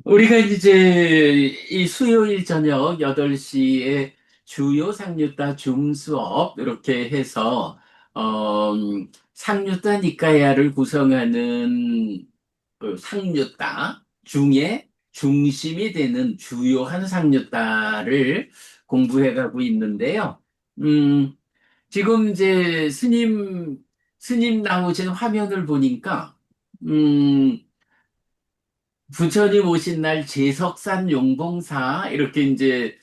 우리가 이제 이 수요일 저녁 8시에 주요 상류다 줌수업 이렇게 해서 상류다 니까야를 구성하는 그 상류다 중에 중심이 되는 주요한 상류다를 공부해 가고 있는데요. 음, 지금 이제 스님 나오신 화면을 보니까 음, 부처님 오신 날 제석산 용봉사 이렇게 이제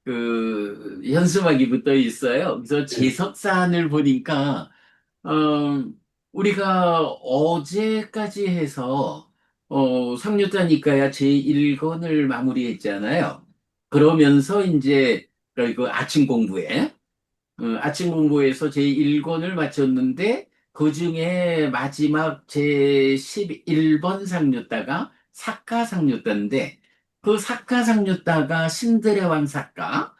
그 현수막이 붙어 있어요. 그래서 제석산을 보니까 어, 우리가 어제까지 해서 상류다니까야 제1권을 마무리했잖아요. 그러면서 이제 그 아침 공부에 아침 공부에서 제1권을 마쳤는데 그 중에 마지막 제11번 상류다가 사카상류다인데 그 사카상류다가 신드레왕 사카,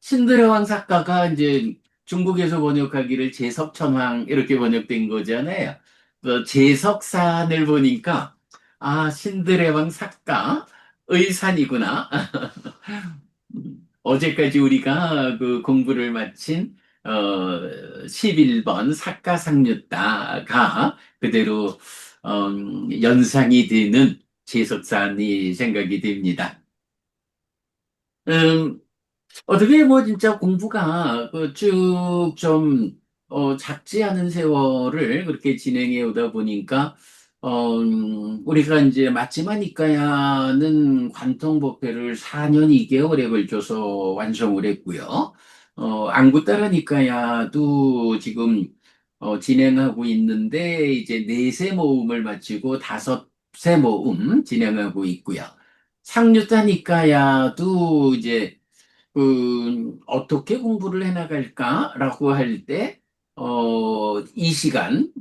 신드레왕 사카가 이제 중국에서 번역하기를 제석천왕 이렇게 번역된 거잖아요. 그 제석산을 보니까 아 신드레왕 사카의 산이구나. 어제까지 우리가 그 공부를 마친 11번 사카상류다가 그대로 연상이 되는 제석산이 생각이 됩니다. 음, 어떻게 뭐 진짜 공부가 쭉 좀 작지 않은 세월을 그렇게 진행해 오다 보니까 우리가 이제 맞지마니까야는 관통법회를 4년 2개월에 걸쳐서 완성을 했고요. 안구따라니까야도 지금 진행하고 있는데 이제 4세 모음을 마치고 5세 모음 진행하고 있고요. 상류따니까야도 이제 어떻게 공부를 해나갈까라고 할 때, 이 시간,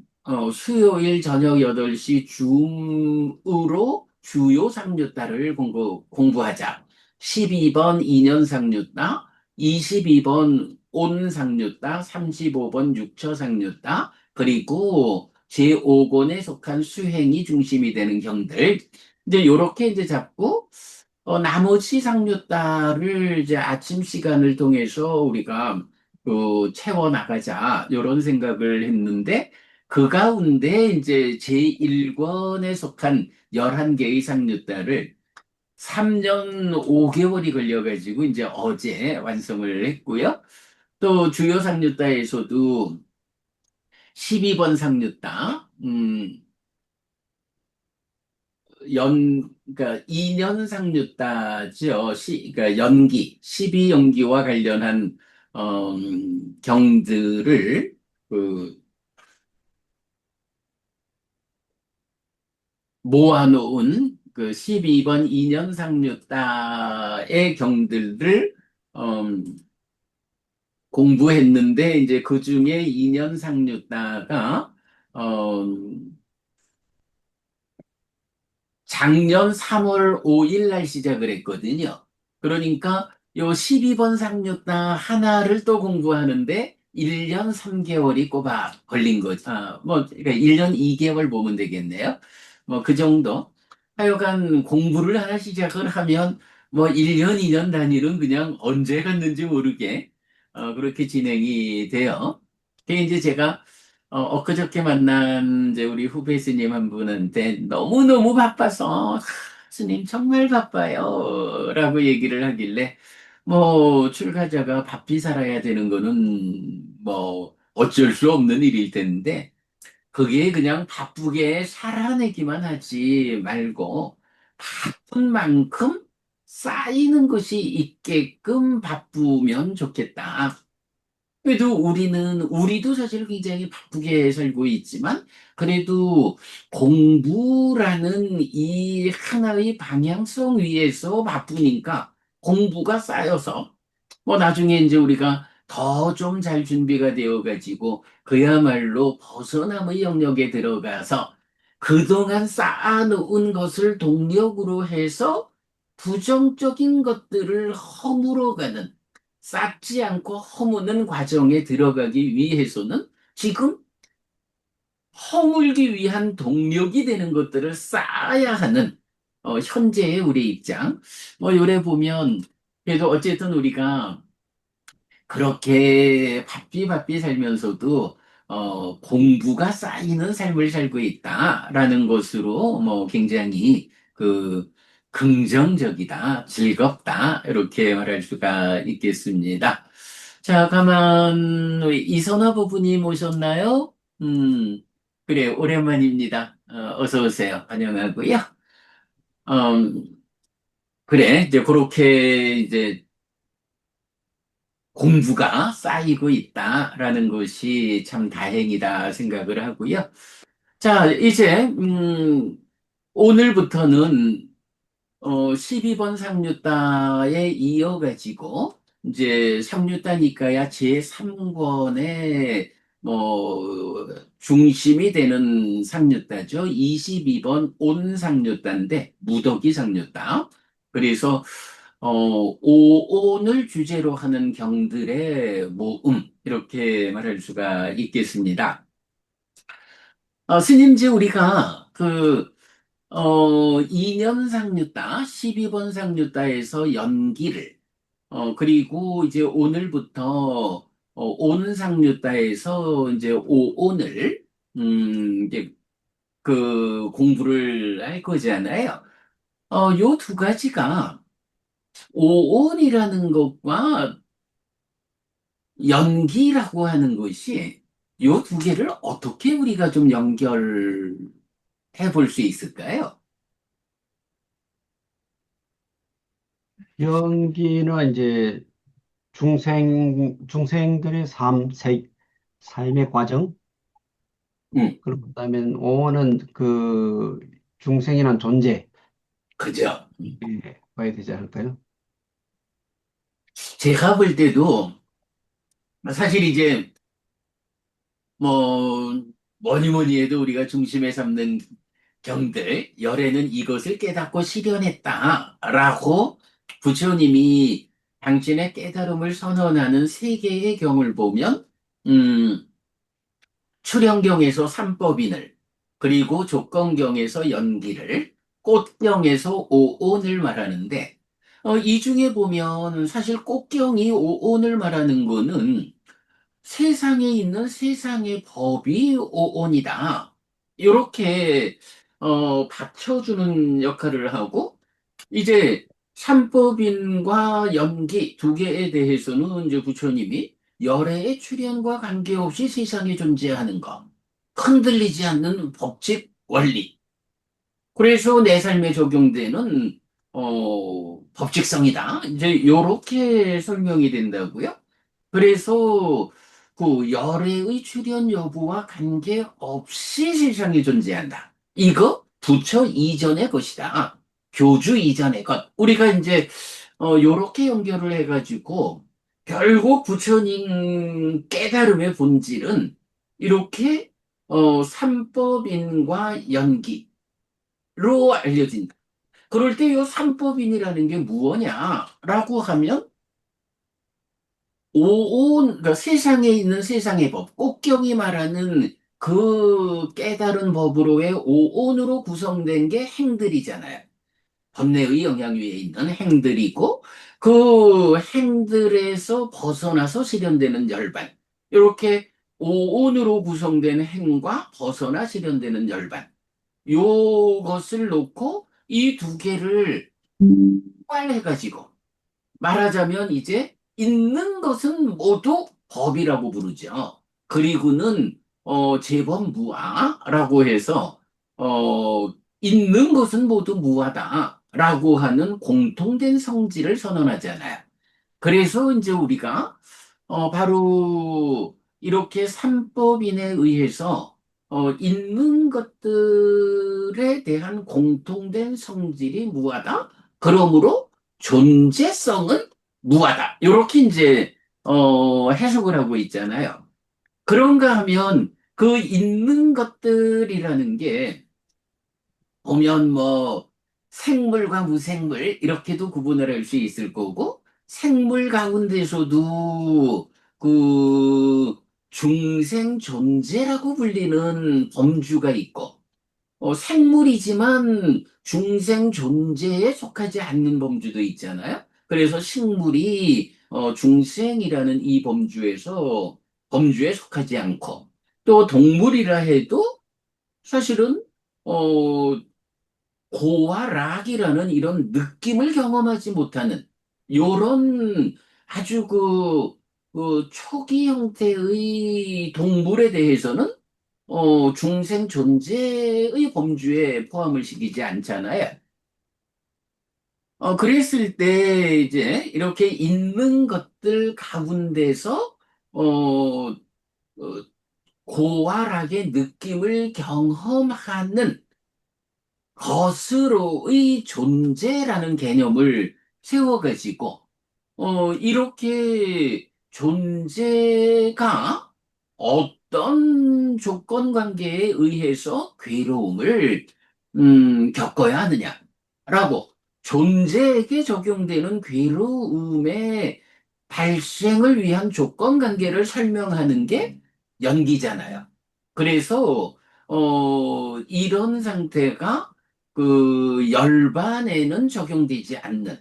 수요일 저녁 8시 줌으로 주요 상류다를 공부하자. 12번 2년 상류다, 22번 온 상류다, 35번 6처 상류다, 그리고 제5권에 속한 수행이 중심이 되는 경들. 이제 요렇게 이제 잡고, 나머지 상류다를 이제 아침 시간을 통해서 우리가 채워 나가자 이런 생각을 했는데 그 가운데 이제 제1권에 속한 11개의 상류다를 3년 5개월이 걸려가지고 이제 어제 완성을 했고요. 또 주요 상류다에서도 12번 상류다, 그러니까 2년 상류다죠. 그러니까 연기, 12연기와 관련한 경들을 그 모아놓은 그 12번 2년 상류다의 경들을 공부했는데 이제 그 중에 2년 상류다가 작년 3월 5일 날 시작을 했거든요. 그러니까 요 12번 상류다 하나를 또 공부하는데 1년 3개월이 꼬박 걸린 거죠. 그러니까 1년 2개월 보면 되겠네요. 뭐 그 정도. 하여간 공부를 하나 시작을 하면 뭐 1년, 2년 단위는 그냥 언제 갔는지 모르게 그렇게 진행이 돼요. 그게 이제 제가 엊그저께 만난 이제 우리 후배 스님 한 분한테 너무너무 바빠서 스님 정말 바빠요 라고 얘기를 하길래 뭐 출가자가 바삐 살아야 되는 거는 뭐 어쩔 수 없는 일일 텐데 그게 그냥 바쁘게 살아내기만 하지 말고 바쁜 만큼 쌓이는 것이 있게끔 바쁘면 좋겠다. 그래도 우리도 사실 굉장히 바쁘게 살고 있지만, 그래도 공부라는 이 하나의 방향성 위에서 바쁘니까 공부가 쌓여서, 뭐 나중에 이제 우리가 더 좀 잘 준비가 되어가지고, 그야말로 벗어남의 영역에 들어가서 그동안 쌓아놓은 것을 동력으로 해서 부정적인 것들을 허물어가는 쌓지 않고 허무는 과정에 들어가기 위해서는 지금 허물기 위한 동력이 되는 것들을 쌓아야 하는. 현재의 우리 입장. 요래 보면, 그래도 어쨌든 우리가 그렇게 바삐바삐 살면서도 공부가 쌓이는 삶을 살고 있다라는 것으로 굉장히 긍정적이다, 즐겁다 이렇게 말할 수가 있겠습니다. 자, 가만 우리 이선화 부부님 오셨나요? 음, 그래 오랜만입니다. 어서 오세요. 환영하고요. 음, 그래 이제 그렇게 이제 공부가 쌓이고 있다라는 것이 참 다행이다 생각을 하고요. 자, 이제, 오늘부터는, 12번 상류따에 이어가지고, 이제 상류따니까야 제3권의, 중심이 되는 상류따죠. 22번 온상류따인데, 무더기 상류따. 그래서, 오온을 주제로 하는 경들의 모음, 이렇게 말할 수가 있겠습니다. 스님지 우리가 2년 상류따, 12번 상류따에서 연기를, 그리고 이제 오늘부터, 온 상류따에서 이제 오온을, 이제 공부를 할 거잖아요. 요 두 가지가 오온이라는 것과 연기라고 하는 것이 요 두 개를 어떻게 우리가 좀 연결해 볼 수 있을까요? 연기는 이제 중생들의 삶의 과정, 음, 그다음에 오는 그 중생이란 존재, 그죠? 봐야 되지 않을까요? 제가 볼 때도 사실 이제 뭐 뭐니 뭐니 해도 우리가 중심에 삼는 경들 열애는 이것을 깨닫고 실현했다라고 부처님이 당신의 깨달음을 선언하는 세 개의 경을 보면 음, 출현경에서 삼법인을 그리고 족건경에서 연기를 꽃경에서 오온을 말하는데 이 중에 보면 사실 꽃경이 오온을 말하는 거는 세상에 있는 세상의 법이 오온이다. 이렇게 받쳐주는 역할을 하고 이제 삼법인과 연기 두 개에 대해서는 이제 부처님이 열애의 출현과 관계없이 세상에 존재하는 것, 흔들리지 않는 법칙 원리. 그래서 내 삶에 적용되는 법칙성이다. 이제 요렇게 설명이 된다고요. 그래서 열애의 출현 여부와 관계없이 세상에 존재한다. 이거 부처 이전의 것이다. 교주 이전의 것. 우리가 이제 요렇게 연결을 해가지고 결국 부처님 깨달음의 본질은 이렇게 삼법인과 연기로 알려진다. 그럴 때 요 삼법인이라는 게 무엇냐라고 하면 그러니까 세상에 있는 세상의 법, 꼭경이 말하는 그 깨달은 법으로의 오온으로 구성된 게 행들이잖아요. 번뇌의 영향 위에 있는 행들이고, 그 행들에서 벗어나서 실현되는 열반. 이렇게 오온으로 구성된 행과 벗어나 실현되는 열반. 요것을 놓고 이 두 개를 포괄해가지고 말하자면 이제 있는 것은 모두 법이라고 부르죠. 그리고는 재범무아라고 해서 있는 것은 모두 무하다라고 하는 공통된 성질을 선언하잖아요. 그래서 이제 우리가 바로 이렇게 삼법인에 의해서 있는 것들에 대한 공통된 성질이 무하다. 그러므로 존재성은 무하다. 이렇게 이제 해석을 하고 있잖아요. 그런가 하면 그 있는 것들이라는 게 보면 생물과 무생물 이렇게도 구분을 할 수 있을 거고 생물 가운데서도 그 중생 존재라고 불리는 범주가 있고 생물이지만 중생 존재에 속하지 않는 범주도 있잖아요. 그래서 식물이 중생이라는 이 범주에 속하지 않고 또 동물이라 해도 사실은 어, 고와 락이라는 이런 느낌을 경험하지 못하는 요런 아주 그 초기 형태의 동물에 대해서는 중생 존재의 범주에 포함을 시키지 않잖아요. 그랬을 때 이제 이렇게 있는 것들 가운데서 어, 고활하게 느낌을 경험하는 것으로의 존재라는 개념을 세워가지고 이렇게 존재가 어떤 조건 관계에 의해서 괴로움을 겪어야 하느냐라고 존재에게 적용되는 괴로움의 발생을 위한 조건 관계를 설명하는 게 연기잖아요. 그래서 이런 상태가 그 열반에는 적용되지 않는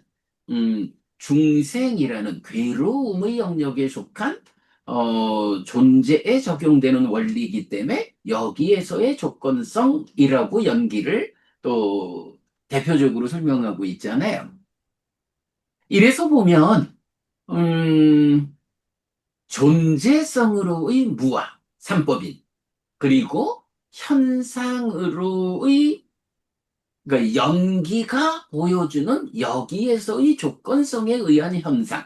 중생이라는 괴로움의 영역에 속한 존재에 적용되는 원리이기 때문에 여기에서의 조건성이라고 연기를 또 대표적으로 설명하고 있잖아요. 이래서 보면 음, 존재성으로의 무아, 삼법인, 그리고 현상으로의 그러니까 연기가 보여주는 여기에서의 조건성에 의한 현상.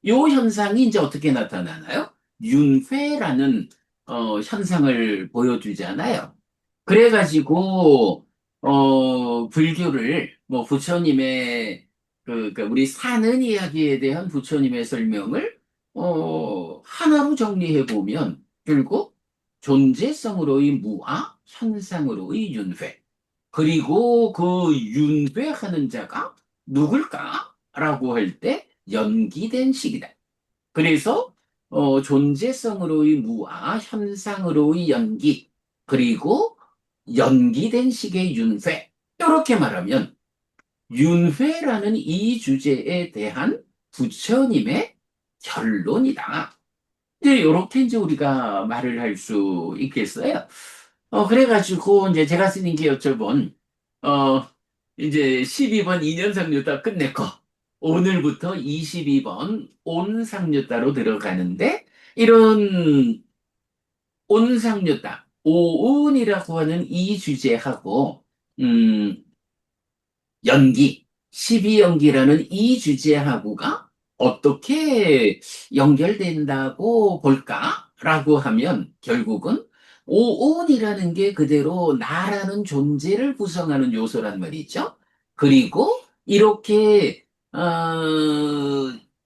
요 현상이 이제 어떻게 나타나나요? 윤회라는 현상을 보여주잖아요. 그래가지고 불교를 뭐 부처님의 그러니까 우리 사는 이야기에 대한 부처님의 설명을 하나로 정리해 보면 결국 존재성으로의 무아, 현상으로의 윤회. 그리고 그 윤회하는 자가 누굴까? 라고 할 때 연기된 식이다. 그래서 존재성으로의 무아, 현상으로의 연기, 그리고 연기된 식의 윤회. 이렇게 말하면 윤회라는 이 주제에 대한 부처님의 결론이다. 이제 이렇게 이제 우리가 말을 할 수 있겠어요. 그래가지고, 이제 제가 스님께 여쭤본, 어, 이제 12번 인연상류따 끝냈고, 오늘부터 22번 온상류따로 들어가는데, 이런 온상류따, 오운이라고 하는 이 주제하고, 음, 연기, 12연기라는 이 주제하고가 어떻게 연결된다고 볼까라고 하면 결국은 오온이라는 게 그대로 나라는 존재를 구성하는 요소란 말이죠. 그리고 이렇게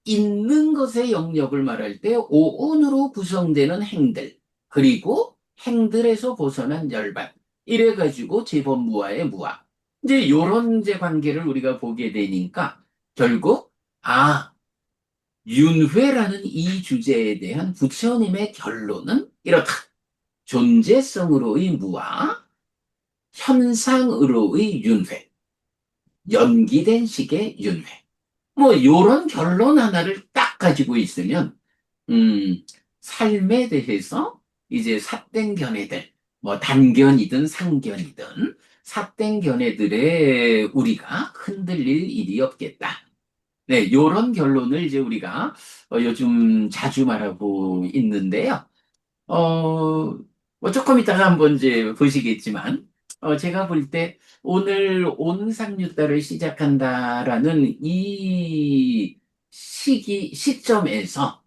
있는 것의 영역을 말할 때 오온으로 구성되는 행들, 그리고 행들에서 벗어난 열반, 이래가지고 재범무아의 무아. 이제 요런 이제 관계를 우리가 보게 되니까 결국 윤회라는 이 주제에 대한 부처님의 결론은 이렇다. 존재성으로의 무아, 현상으로의 윤회, 연기된 식의 윤회. 뭐 요런 결론 하나를 딱 가지고 있으면 음, 삶에 대해서 이제 삿된 견해들, 뭐 단견이든 상견이든 삿된 견해들에 우리가 흔들릴 일이 없겠다. 네, 요런 결론을 이제 우리가 요즘 자주 말하고 있는데요. 뭐 조금 이따가 한번 이제 보시겠지만, 제가 볼 때 오늘 온상류따를 시작한다라는 이 시점에서,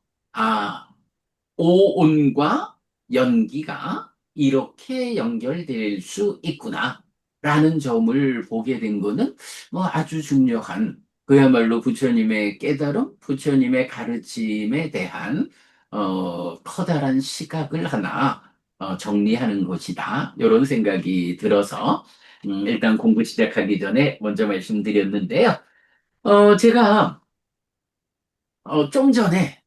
오온과 연기가 이렇게 연결될 수 있구나라는 점을 보게 된 거는 뭐 아주 중요한 그야말로 부처님의 깨달음, 부처님의 가르침에 대한 커다란 시각을 하나 정리하는 것이다. 이런 생각이 들어서 일단 공부 시작하기 전에 먼저 말씀드렸는데요. 제가 좀 전에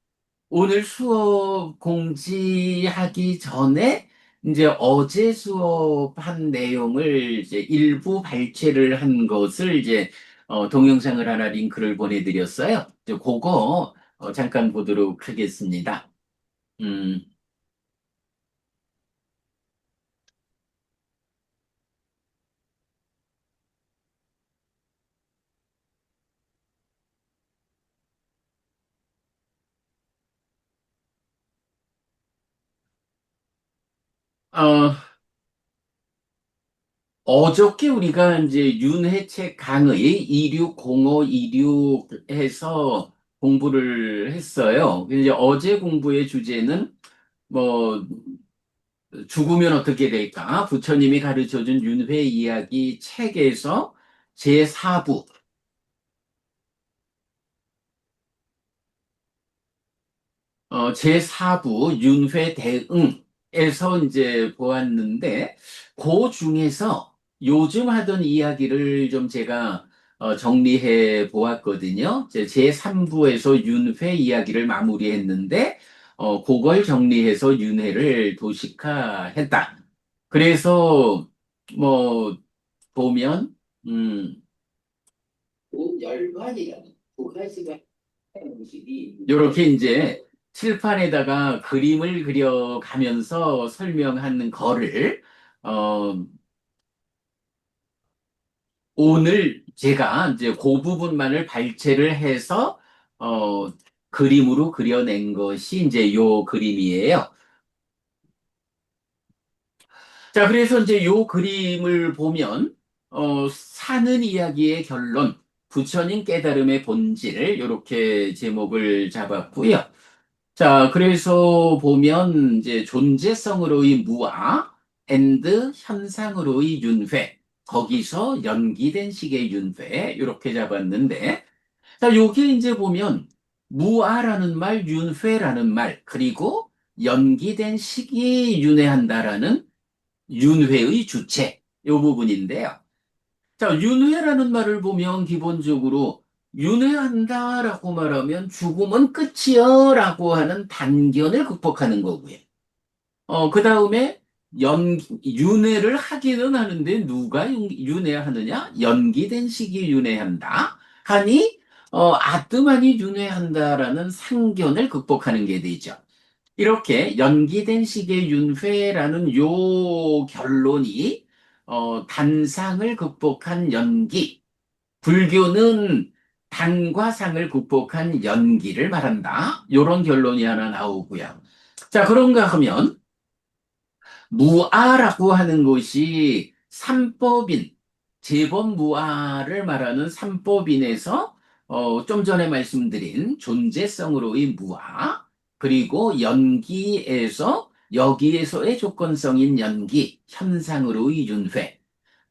오늘 수업 공지하기 전에 이제 어제 수업한 내용을 이제 일부 발췌를 한 것을 이제 동영상을 하나 링크를 보내드렸어요. 이제 그거 잠깐 보도록 하겠습니다. 음, 어, 어저께 우리가 이제 윤회책 강의 260526 해서 공부를 했어요. 이제 어제 공부의 주제는 뭐 죽으면 어떻게 될까? 부처님이 가르쳐준 윤회 이야기 책에서 제4부 제4부 윤회 대응에서 이제 보았는데, 그 중에서 요즘 하던 이야기를 좀 제가 정리해 보았거든요. 제3부에서 윤회 이야기를 마무리했는데, 그걸 정리해서 윤회를 도식화했다. 그래서, 뭐, 보면, 음, 열반이라는 두 가지가 이렇게 이제 칠판에다가 그림을 그려가면서 설명하는 거를 어, 오늘 제가 이제 그 부분만을 발췌를 해서 어, 그림으로 그려낸 것이 이제 요 그림이에요. 자, 그래서 이제 요 그림을 보면 사는 이야기의 결론, 부처님 깨달음의 본질 이렇게 제목을 잡았고요. 자, 그래서 보면 이제 존재성으로의 무아 앤드 현상으로의 윤회, 거기서 연기된 식의 윤회 이렇게 잡았는데, 자, 요게 이제 보면 무아라는 말, 윤회라는 말, 그리고 연기된 식이 윤회한다라는 윤회의 주체 이 부분인데요. 자, 윤회라는 말을 보면 기본적으로 윤회한다라고 말하면 죽음은 끝이여라고 하는 단견을 극복하는 거고요. 그 다음에 윤회를 하기는 하는데 누가 윤회하느냐? 연기된 식이 윤회한다. 하니 아뜨만이 윤회한다라는 상견을 극복하는 게 되죠. 이렇게 연기된 식의 윤회라는 요 결론이 단상을 극복한 연기, 불교는 단과 상을 극복한 연기를 말한다. 요런 결론이 하나 나오고요. 자, 그런가 하면 무아라고 하는 것이 삼법인, 재범무아를 말하는 삼법인에서 좀 전에 말씀드린 존재성으로의 무아, 그리고 연기에서 여기에서의 조건성인 연기, 현상으로의 윤회.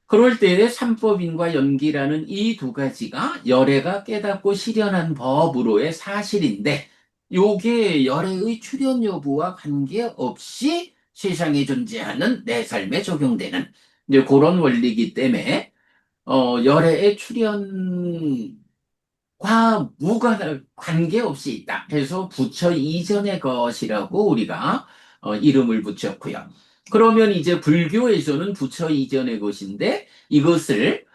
그럴 때에 삼법인과 연기라는 이 두 가지가 열애가 깨닫고 실현한 법으로의 사실인데, 요게 열애의 출현 여부와 관계없이 세상에 존재하는 내 삶에 적용되는 이제 그런 원리이기 때문에 열애의 출현 무관 관계없이 있다. 그래서 부처 이전의 것이라고 우리가 이름을 붙였고요. 그러면 이제 불교에서는 부처 이전의 것인데 이것을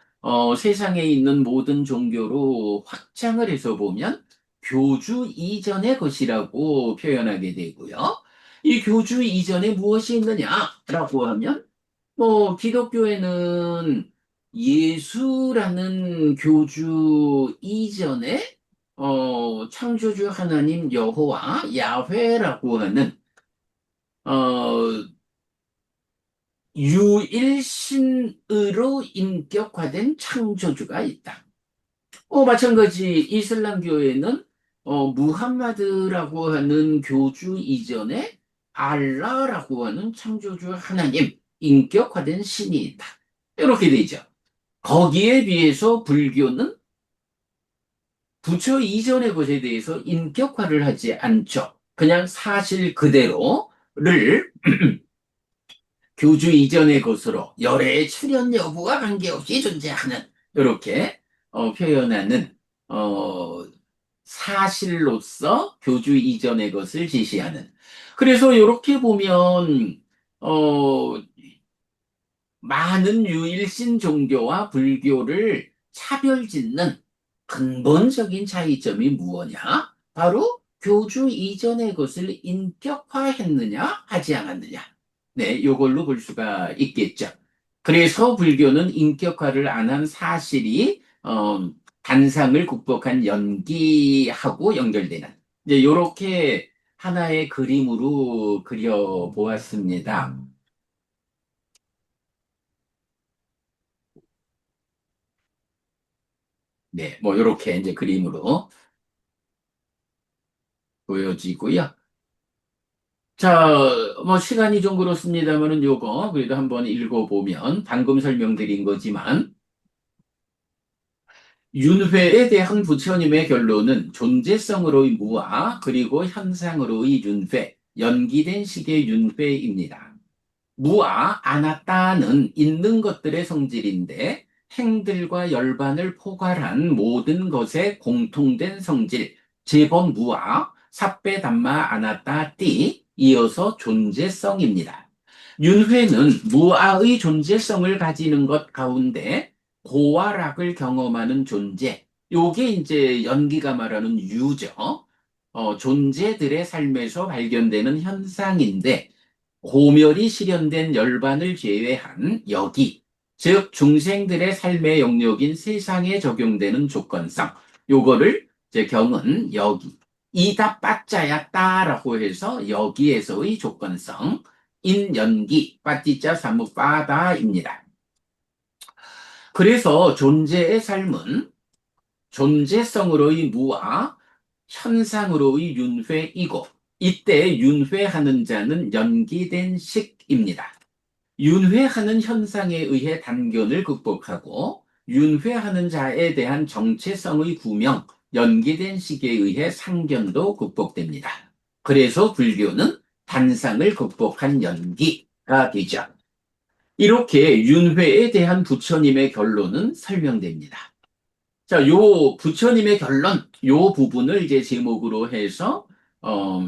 세상에 있는 모든 종교로 확장을 해서 보면 교주 이전의 것이라고 표현하게 되고요. 이 교주 이전에 무엇이 있느냐라고 하면 기독교에는 예수라는 교주 이전에 창조주 하나님 여호와 야훼라고 하는 어, 유일신으로 인격화된 창조주가 있다. 마찬가지 이슬람교에는 무함마드라고 하는 교주 이전에 알라라고 하는 창조주 하나님 인격화된 신이 있다. 이렇게 되죠. 거기에 비해서 불교는 부처 이전의 것에 대해서 인격화를 하지 않죠. 그냥 사실 그대로를 교주 이전의 것으로 열애의 출현 여부와 관계없이 존재하는 이렇게 표현하는 어, 사실로서 교주 이전의 것을 제시하는. 그래서 이렇게 보면 어, 많은 유일신 종교와 불교를 차별짓는 근본적인 차이점이 무엇이냐? 바로 교주 이전의 것을 인격화했느냐, 하지 않았느냐. 네, 요걸로 볼 수가 있겠죠. 그래서 불교는 인격화를 안 한 사실이, 단상을 극복한 연기하고 연결되는, 이제 요렇게 하나의 그림으로 그려보았습니다. 네, 뭐 이렇게 이제 그림으로 보여지고요. 자, 뭐 시간이 좀 그렇습니다만은 요거 그래도 한번 읽어보면 방금 설명드린 거지만 윤회에 대한 부처님의 결론은 존재성으로의 무아 그리고 현상으로의 윤회, 연기된 식의 윤회입니다. 무아, 아나따는 있는 것들의 성질인데 행들과 열반을 포괄한 모든 것의 공통된 성질, 제법 무아, 삿배 담마 아나따 띠, 이어서 존재성입니다. 윤회는 무아의 존재성을 가지는 것 가운데 고와 락을 경험하는 존재, 요게 이제 연기가 말하는 유죠. 존재들의 삶에서 발견되는 현상인데 고멸이 실현된 열반을 제외한 여기, 즉 중생들의 삶의 영역인 세상에 적용되는 조건성, 요거를 제 경은 여기, 이다 빠짜야 따라고 해서 여기에서의 조건성, 인연기, 빠띠자 사무 빠다입니다. 그래서 존재의 삶은 존재성으로의 무와 현상으로의 윤회이고, 이때 윤회하는 자는 연기된 식입니다. 윤회하는 현상에 의해 단견을 극복하고 윤회하는 자에 대한 정체성의 구명, 연기된 식에 의해 상견도 극복됩니다. 그래서 불교는 단상을 극복한 연기가 되죠. 이렇게 윤회에 대한 부처님의 결론은 설명됩니다. 자, 요 부처님의 결론, 요 부분을 이제 제목으로 해서 어,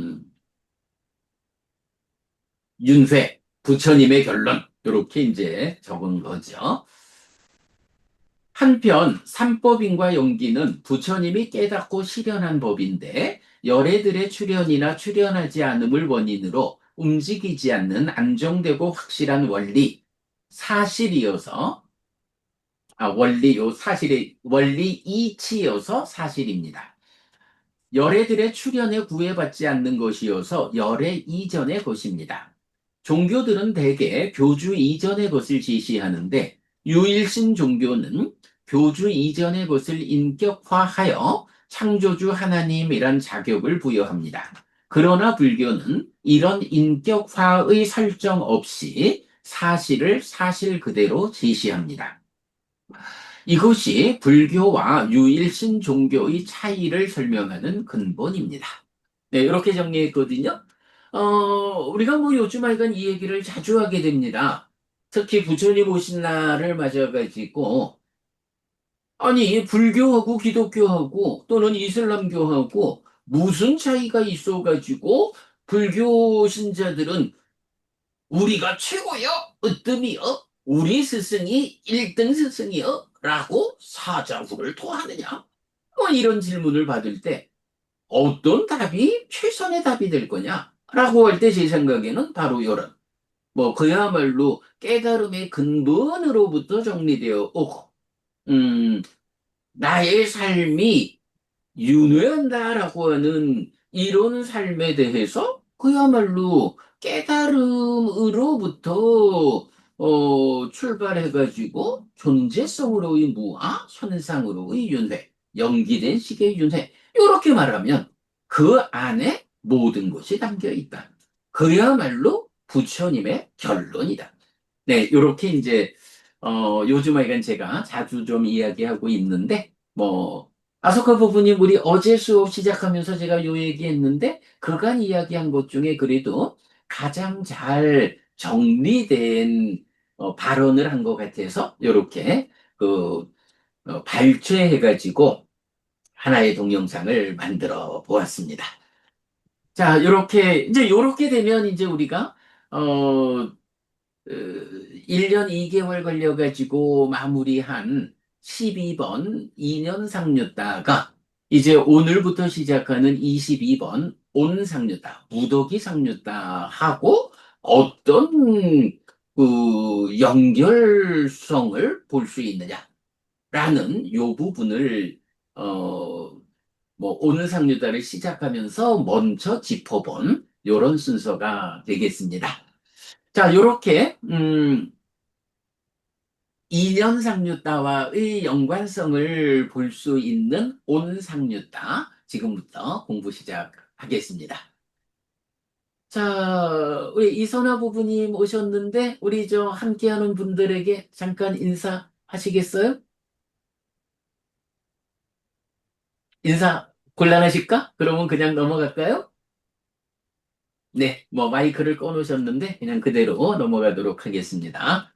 윤회, 부처님의 결론, 이렇게 이제 적은 거죠. 한편 삼법인과 용기는 부처님이 깨닫고 실현한 법인데 열애들의 출현이나 출현하지 않음을 원인으로 움직이지 않는 안정되고 확실한 원리, 사실이어서 원리, 사실의 원리 이치여서 사실입니다. 열애들의 출현에 구애받지 않는 것이어서 열애 이전의 것입니다. 종교들은 대개 교주 이전의 것을 제시하는데 유일신 종교는 교주 이전의 것을 인격화하여 창조주 하나님이란 자격을 부여합니다. 그러나 불교는 이런 인격화의 설정 없이 사실을 사실 그대로 제시합니다. 이것이 불교와 유일신 종교의 차이를 설명하는 근본입니다. 네, 이렇게 정리했거든요. 우리가 뭐 요즘 하여간 이 얘기를 자주 하게 됩니다. 특히 부처님 오신 날을 맞아가지고, 아니, 불교하고 기독교하고 또는 이슬람교하고 무슨 차이가 있어가지고 불교 신자들은 우리가 최고요? 으뜸이요? 우리 스승이 1등 스승이요? 라고 사자후를 토하느냐? 뭐 이런 질문을 받을 때 어떤 답이 최선의 답이 될 거냐? 라고 할 때 제 생각에는 바로 이런, 뭐 그야말로 깨달음의 근본으로부터 정리되어 오고, 음, 나의 삶이 윤회한다라고 하는 이런 삶에 대해서 그야말로 깨달음으로부터 출발해가지고 존재성으로의 무아, 현상으로의 윤회, 연기된 식의 윤회, 이렇게 말하면 그 안에 모든 것이 담겨 있다. 그야말로 부처님의 결론이다. 네, 이렇게 이제 요즘 하여간 제가 자주 좀 이야기하고 있는데 뭐 아소카 부부님, 우리 어제 수업 시작하면서 제가 요 얘기했는데, 그간 이야기한 것 중에 그래도 가장 잘 정리된 발언을 한 것 같아서, 요렇게, 발췌해가지고 하나의 동영상을 만들어 보았습니다. 자, 요렇게, 이제 요렇게 되면 이제 우리가, 1년 2개월 걸려가지고 마무리한 12번 2년 상류따가 이제 오늘부터 시작하는 22번 온 상류따, 무더기 상류따하고 어떤 연결성을 볼 수 있느냐라는 요 부분을 어, 뭐 오늘 상류따를 시작하면서 먼저 짚어본 요런 순서가 되겠습니다. 자, 요렇게 2년 상류따와의 연관성을 볼 수 있는 온 상류따 지금부터 공부 시작하겠습니다. 자, 우리 이선화 부부님 오셨는데 우리 저 함께하는 분들에게 잠깐 인사하시겠어요? 인사 곤란하실까? 그러면 그냥 넘어갈까요? 네, 뭐 마이크를 꺼놓으셨는데 그냥 그대로 넘어가도록 하겠습니다.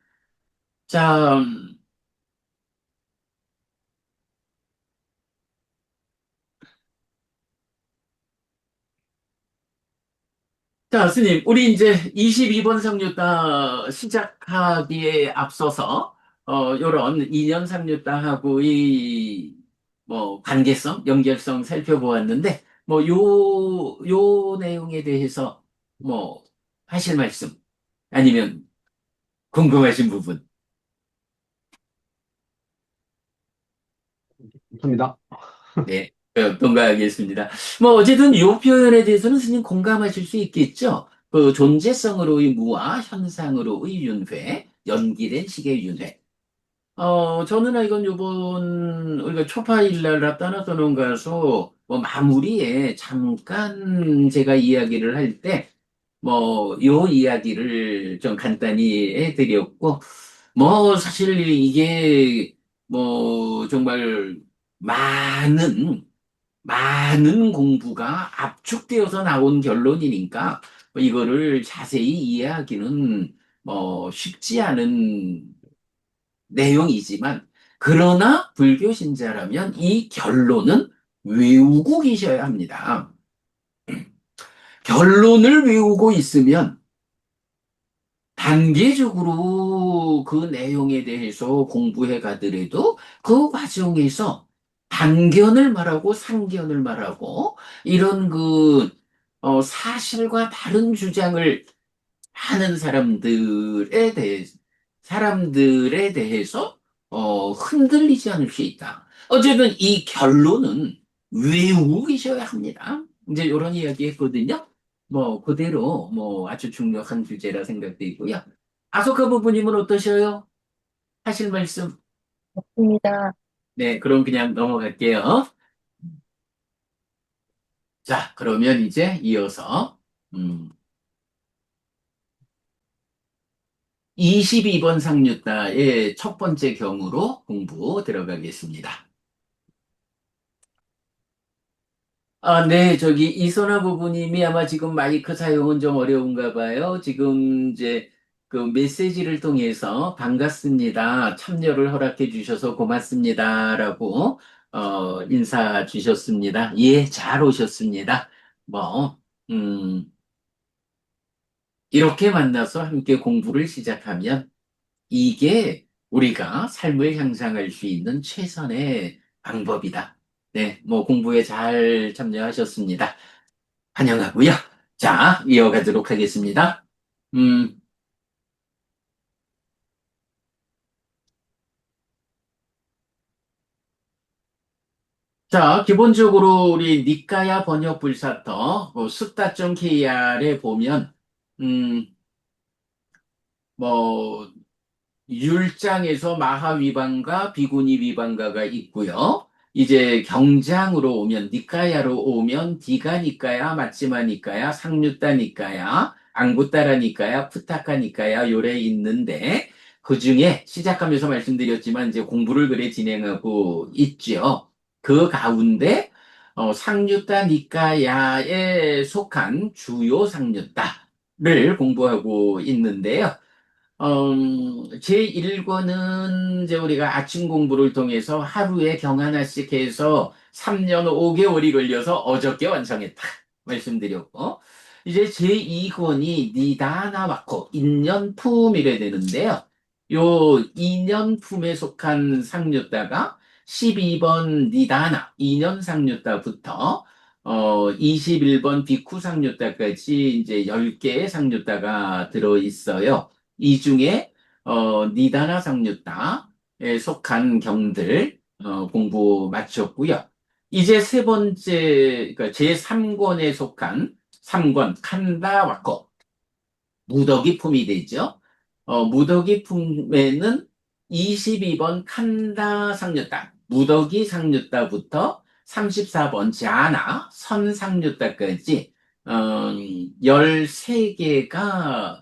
자, 자, 스님, 우리 이제 22번 상류따 시작하기에 앞서서, 요런 2년 상류따하고의 관계성, 연결성 살펴보았는데, 요 내용에 대해서 뭐, 하실 말씀, 아니면 궁금하신 부분, 좋습니다. 네, 동감하겠습니다. 어쨌든 요 표현에 대해서는 스님 공감하실 수 있겠죠? 그 존재성으로의 무와 현상으로의 윤회, 연기된 식의 윤회. 저는 이건 요번, 우리가 초파일날 떠나서는 가서, 마무리에 잠깐 제가 이야기를 할 때, 요 이야기를 좀 간단히 해드렸고, 사실 이게, 정말 많은, 많은 공부가 압축되어서 나온 결론이니까, 이거를 자세히 이해하기는, 쉽지 않은 내용이지만, 그러나 불교 신자라면 이 결론은 외우고 계셔야 합니다. 결론을 외우고 있으면 단계적으로 그 내용에 대해서 공부해 가더라도 그 과정에서 단견을 말하고 상견을 말하고 이런 사실과 다른 주장을 하는 사람들에 대해서 흔들리지 않을 수 있다. 어쨌든 이 결론은 외우고 계셔야 합니다. 이제 이런 이야기 했거든요. 그대로 아주 중요한 주제라 생각되고요. 아소카 부부님은 어떠셔요? 하실 말씀? 입니다. 네, 그럼 그냥 넘어갈게요. 자, 그러면 이제 이어서 22번 상류따의 첫 번째 경우로 공부 들어가겠습니다. 네, 저기 이선화 부부님이 아마 지금 마이크 사용은 좀 어려운가 봐요. 지금 이제 그 메시지를 통해서 반갑습니다. 참여를 허락해 주셔서 고맙습니다라고 인사 주셨습니다. 예, 잘 오셨습니다. 뭐, 음, 이렇게 만나서 함께 공부를 시작하면 이게 우리가 삶을 향상할 수 있는 최선의 방법이다. 네, 공부에 잘 참여하셨습니다. 환영하고요. 자, 이어가도록 하겠습니다. 음, 자, 기본적으로 우리 니까야 번역 불사터 숫다.kr에 보면 음, 뭐 율장에서 마하위반가, 비구니 위반가가 있고요. 이제 경장으로 오면, 니까야로 오면, 디가 니까야, 마찌마 니까야, 상류따 니까야, 앙구따라 니까야, 푸타카 니까야, 요래 있는데, 그 중에 시작하면서 말씀드렸지만, 이제 공부를 그래 진행하고 있죠. 그 가운데, 상류따 니까야에 속한 주요 상류따를 공부하고 있는데요. 제1권은 이제 우리가 아침 공부를 통해서 하루에 경 하나씩 해서 3년 5개월이 걸려서 어저께 완성했다. 말씀드렸고, 이제 제2권이 니다나 와코, 인연품이래 되는데요. 요 인연품에 속한 상류다가 12번 니다나, 인연 상류다부터 21번 비쿠 상류다까지 이제 10개의 상류다가 들어있어요. 이 중에 니다나 상류다에 속한 경들 공부 마쳤고요. 이제 세 번째, 그러니까 제3권에 속한 3권 칸다 와코 무더기 품이 되죠. 무더기 품에는 22번 칸다 상류다 무더기 상류다부터 34번 자나 선 상류다까지 13개가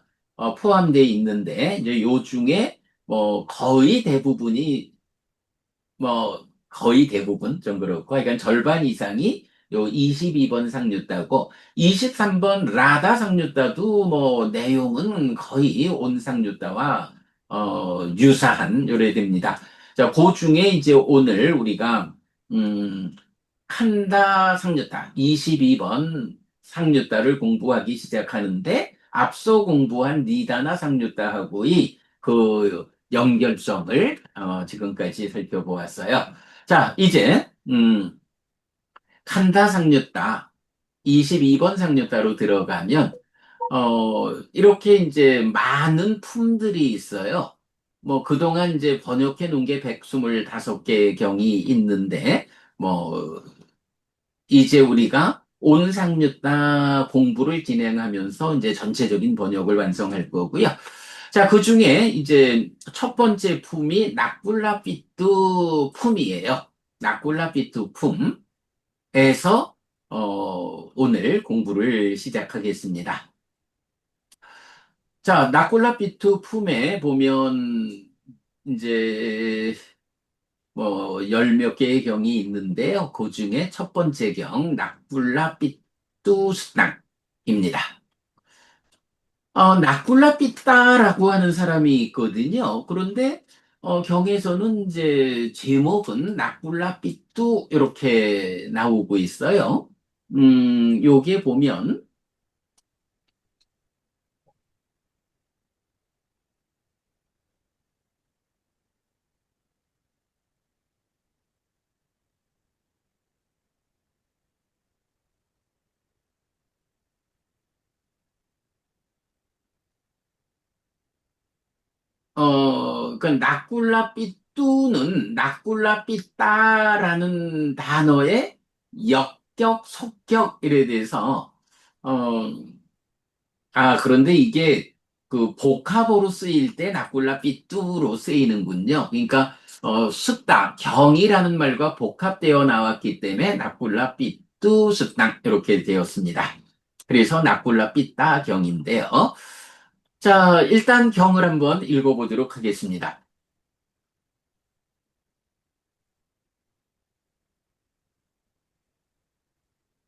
포함되어 있는데 이제 요 중에 뭐 거의 대부분이 거의 대부분 좀 그렇고, 그러니까 절반 이상이 요 22번 상류다고, 23번 라다 상류다도 뭐 내용은 거의 온 상류다와 유사한 요래됩니다. 자, 그 중에 이제 오늘 우리가 음, 칸다 상류다 22번 상류다를 공부하기 시작하는데 앞서 공부한 니다나 상류다하고의 그 연결성을 지금까지 살펴보았어요. 자, 이제 칸다 상류다 22번 상류다로 들어가면 이렇게 이제 많은 품들이 있어요. 뭐 그동안 이제 번역해 놓은 게 125개 경이 있는데 뭐 이제 우리가 온상류다 공부를 진행하면서 이제 전체적인 번역을 완성할 거고요. 자, 그 중에 이제 첫 번째 품이 나꿀라삐뚜 품이에요. 나꿀라삐뚜 품에서 오늘 공부를 시작하겠습니다. 자, 나꿀라삐뚜 품에 보면 이제 뭐 열 몇 개의 경이 있는데요. 그 중에 첫 번째 경 나꿀라 삐뚜스땅입니다. 나꿀라 삐따라고 하는 사람이 있거든요. 그런데 경에서는 이제 제목은 나꿀라 삐뚜 이렇게 나오고 있어요. 요게 보면 그 나꿀라 삐뚜는 나꿀라 삐따라는 단어의 역격, 속격 이래 대해서 어, 그런데 이게 그 복합어로 쓰일 때 나꿀라 삐뚜로 쓰이는군요. 그러니까 숫다, 경이라는 말과 복합되어 나왔기 때문에 나꿀라 삐뚜 숫당 이렇게 되었습니다. 그래서 나꿀라 삐따 경인데요. 자, 일단 경을 한번 읽어보도록 하겠습니다.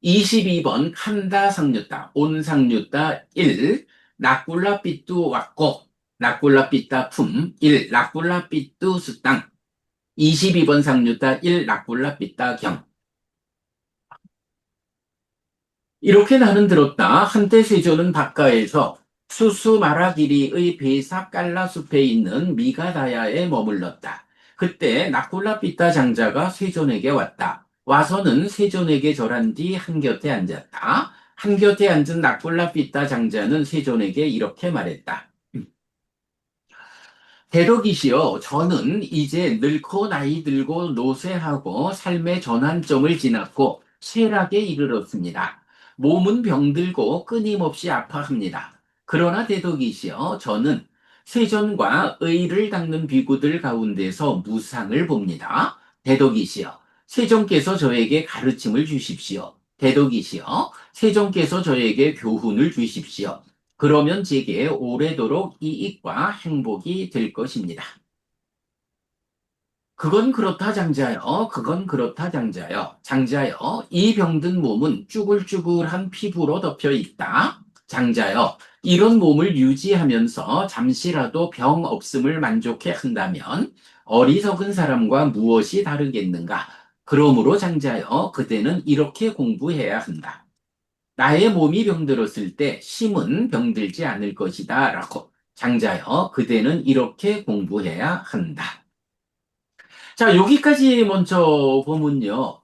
22번 칸다 상류다 온상류다 1 나꿀라 삐뚜 왔고 나꿀라 삐따 품 1 나꿀라 삐뚜 수땅 22번 상류다 1 나꿀라 삐따 경 이렇게 나는 들었다. 한때 세조는 바가에서 수수마라기리의 베사 깔라숲에 있는 미가다야에 머물렀다. 그때 나콜라 삐따 장자가 세존에게 왔다. 와서는 세존에게 절한 뒤 한곁에 앉았다. 한곁에 앉은 나콜라 삐따 장자는 세존에게 이렇게 말했다. 대덕이시여, 저는 이제 늙고 나이 들고 노쇠하고 삶의 전환점을 지났고 쇠락에 이르렀습니다. 몸은 병들고 끊임없이 아파합니다. 그러나 대덕이시여, 저는 세존과 의를 닦는 비구들 가운데서 무상을 봅니다. 대덕이시여, 세존께서 저에게 가르침을 주십시오. 대덕이시여, 세존께서 저에게 교훈을 주십시오. 그러면 제게 오래도록 이익과 행복이 될 것입니다. 그건 그렇다 장자여. 그건 그렇다 장자여. 장자여. 이 병든 몸은 쭈글쭈글한 피부로 덮여 있다. 장자여. 이런 몸을 유지하면서 잠시라도 병 없음을 만족해 한다면 어리석은 사람과 무엇이 다르겠는가? 그러므로 장자여. 그대는 이렇게 공부해야 한다. 나의 몸이 병들었을 때 심은 병들지 않을 것이다. 라고. 장자여, 그대는 이렇게 공부해야 한다. 자, 여기까지 먼저 보면요.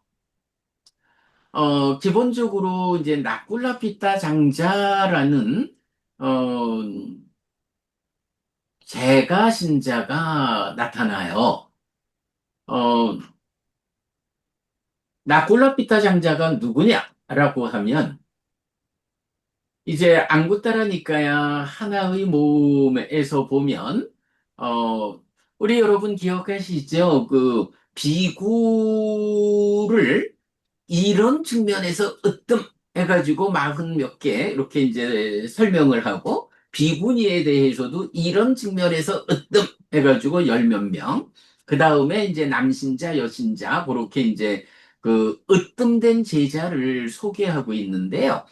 기본적으로 이제 나쿨라피타 장자라는, 어, 제가 신자가 나타나요. 어, 나쿨라피타 장자가 누구냐라고 하면, 이제 안구따라니까야 하나의 몸에서 보면, 어, 우리 여러분 기억하시죠? 그, 비구를 이런 측면에서 으뜸 해가지고 마흔 몇 개 이렇게 이제 설명을 하고 비구니에 대해서도 이런 측면에서 으뜸 해가지고 열 몇 명. 그 다음에 이제 남신자, 여신자 그렇게 이제 그 으뜸된 제자를 소개하고 있는데요.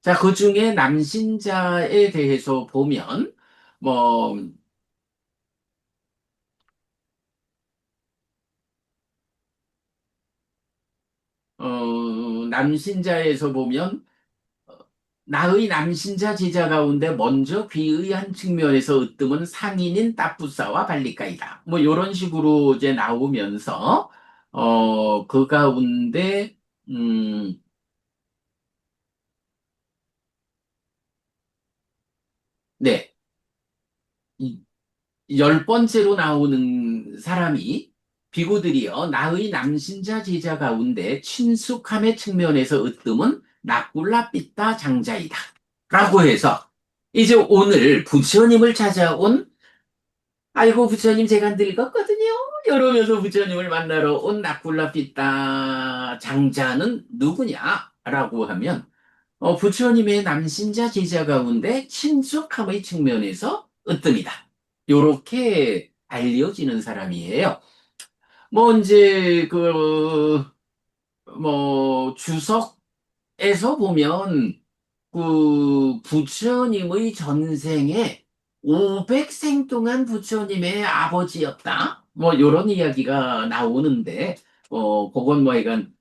자, 그 중에 남신자에 대해서 보면 뭐 남신자에서 보면 나의 남신자 제자 가운데 먼저 귀의 한 측면에서 으뜸은 상인인 따뿌사와 발리까이다. 뭐 이런 식으로 이제 나오면서 그 가운데 음, 네. 이- 열 번째로 나오는 사람이 비구들이여 나의 남신자 제자 가운데 친숙함의 측면에서 으뜸은 나꿀라 삐따 장자이다. 라고 해서 이제 오늘 부처님을 찾아온 아이고, 부처님, 제가 늙었거든요. 이러면서 부처님을 만나러 온 나쿨라피따 장자는 누구냐? 라고 하면, 부처님의 남신자 제자 가운데 친숙함의 측면에서 으뜸이다. 요렇게 알려지는 사람이에요. 뭐, 이제, 주석에서 보면, 그 부처님의 전생에 500생 동안 부처님의 아버지였다. 뭐 이런 이야기가 나오는데 그건 뭐 이건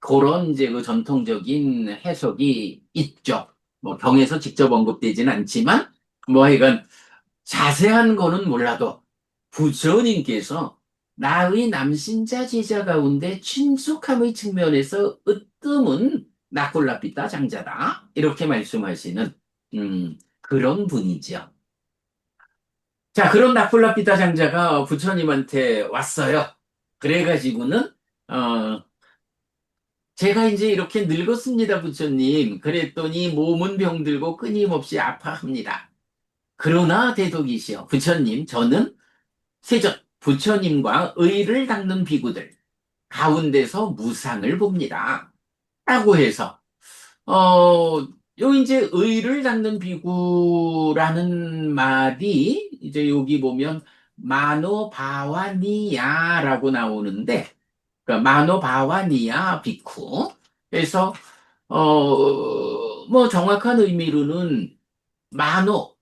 그런 이제 그 전통적인 해석이 있죠. 뭐 경에서 직접 언급되지는 않지만 뭐 이건 자세한 거는 몰라도 부처님께서 나의 남신자 제자 가운데 친숙함의 측면에서 으뜸은 나콜라피타 장자다. 이렇게 말씀하시는 그런 분이죠. 자, 그런 나콜라피타 장자가 부처님한테 왔어요. 그래가지고는 어, 제가 이제 이렇게 늙었습니다, 부처님. 그랬더니 몸은 병들고 끊임없이 아파합니다. 그러나 대독이시여, 부처님, 저는 세전 부처님과 의를 닦는 비구들 가운데서 무상을 봅니다. 라고 해서 요 이제 의를 닦는 비구라는 말이 이제 여기 보면 마노바와니야라고 나오는데 그러니까 마노바와니야 비쿠. 그래서 뭐 정확한 의미로는 마노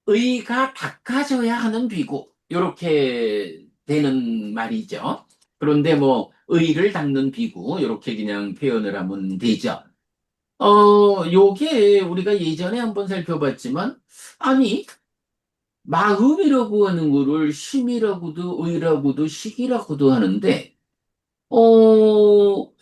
의가 닦아져야 하는 비구. 이렇게 되는 말이죠. 그런데 뭐 의를 닦는 비구 이렇게 그냥 표현을 하면 되죠. 요게 우리가 예전에 한번 살펴봤지만 아니 마음이라고 하는 거를 심이라고도 의라고도 식이라고도 하는데 어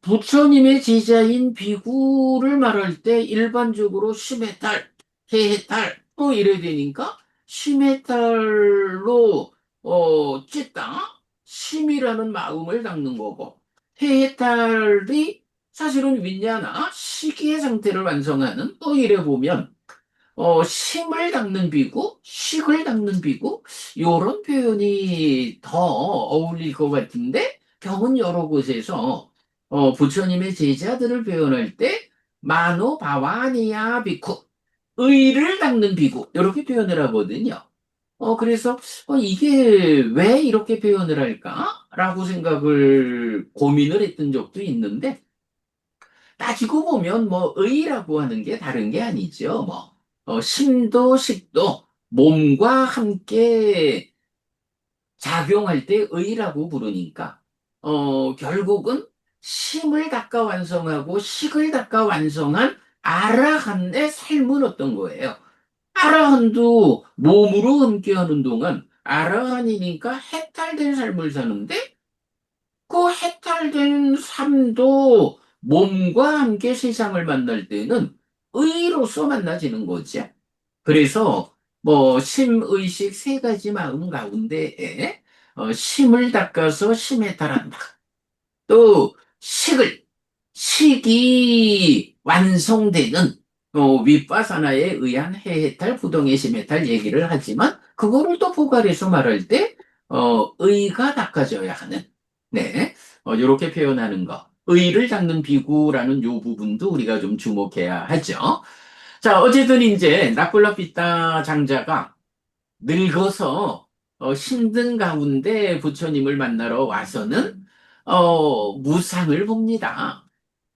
부처님의 제자인 비구를 말할 때 일반적으로 심의 딸, 해의 딸, 또 이래야 되니까 심의 딸로 찢다 심이라는 마음을 닦는 거고 해의 딸이 사실은 윈냐나 시기의 상태를 완성하는 또 이래 보면 심을 닦는 비구, 식을 닦는 비구, 요런 표현이 더 어울릴 것 같은데, 경은 여러 곳에서, 부처님의 제자들을 표현할 때, 마노 바와니아 비쿠, 의를 닦는 비구, 이렇게 표현을 하거든요. 그래서, 이게 왜 이렇게 표현을 할까? 라고 생각을 고민을 했던 적도 있는데, 따지고 보면 뭐 의라고 하는 게 다른 게 아니죠. 뭐 심도 식도 몸과 함께 작용할 때 의라고 부르니까 결국은 심을 닦아 완성하고 식을 닦아 완성한 아라한의 삶은 어떤 거예요? 아라한도 몸으로 함께하는 동안 아라한이니까 해탈된 삶을 사는데 그 해탈된 삶도 몸과 함께 세상을 만날 때는 의로서 만나지는 거죠. 그래서 뭐 심의식 세 가지 마음 가운데에 심을 닦아서 심에 달한다. 또 식이 완성되는 윗바사나에 의한 해해탈, 부동의 심해탈 얘기를 하지만 그거를 또 포괄해서 말할 때 의가 닦아져야 하는 네, 이렇게 표현하는 거. 의를 닦는 비구라는 요 부분도 우리가 좀 주목해야 하죠. 자, 어쨌든 이제 나콜라피타 장자가 늙어서 힘든 가운데 부처님을 만나러 와서는 무상을 봅니다.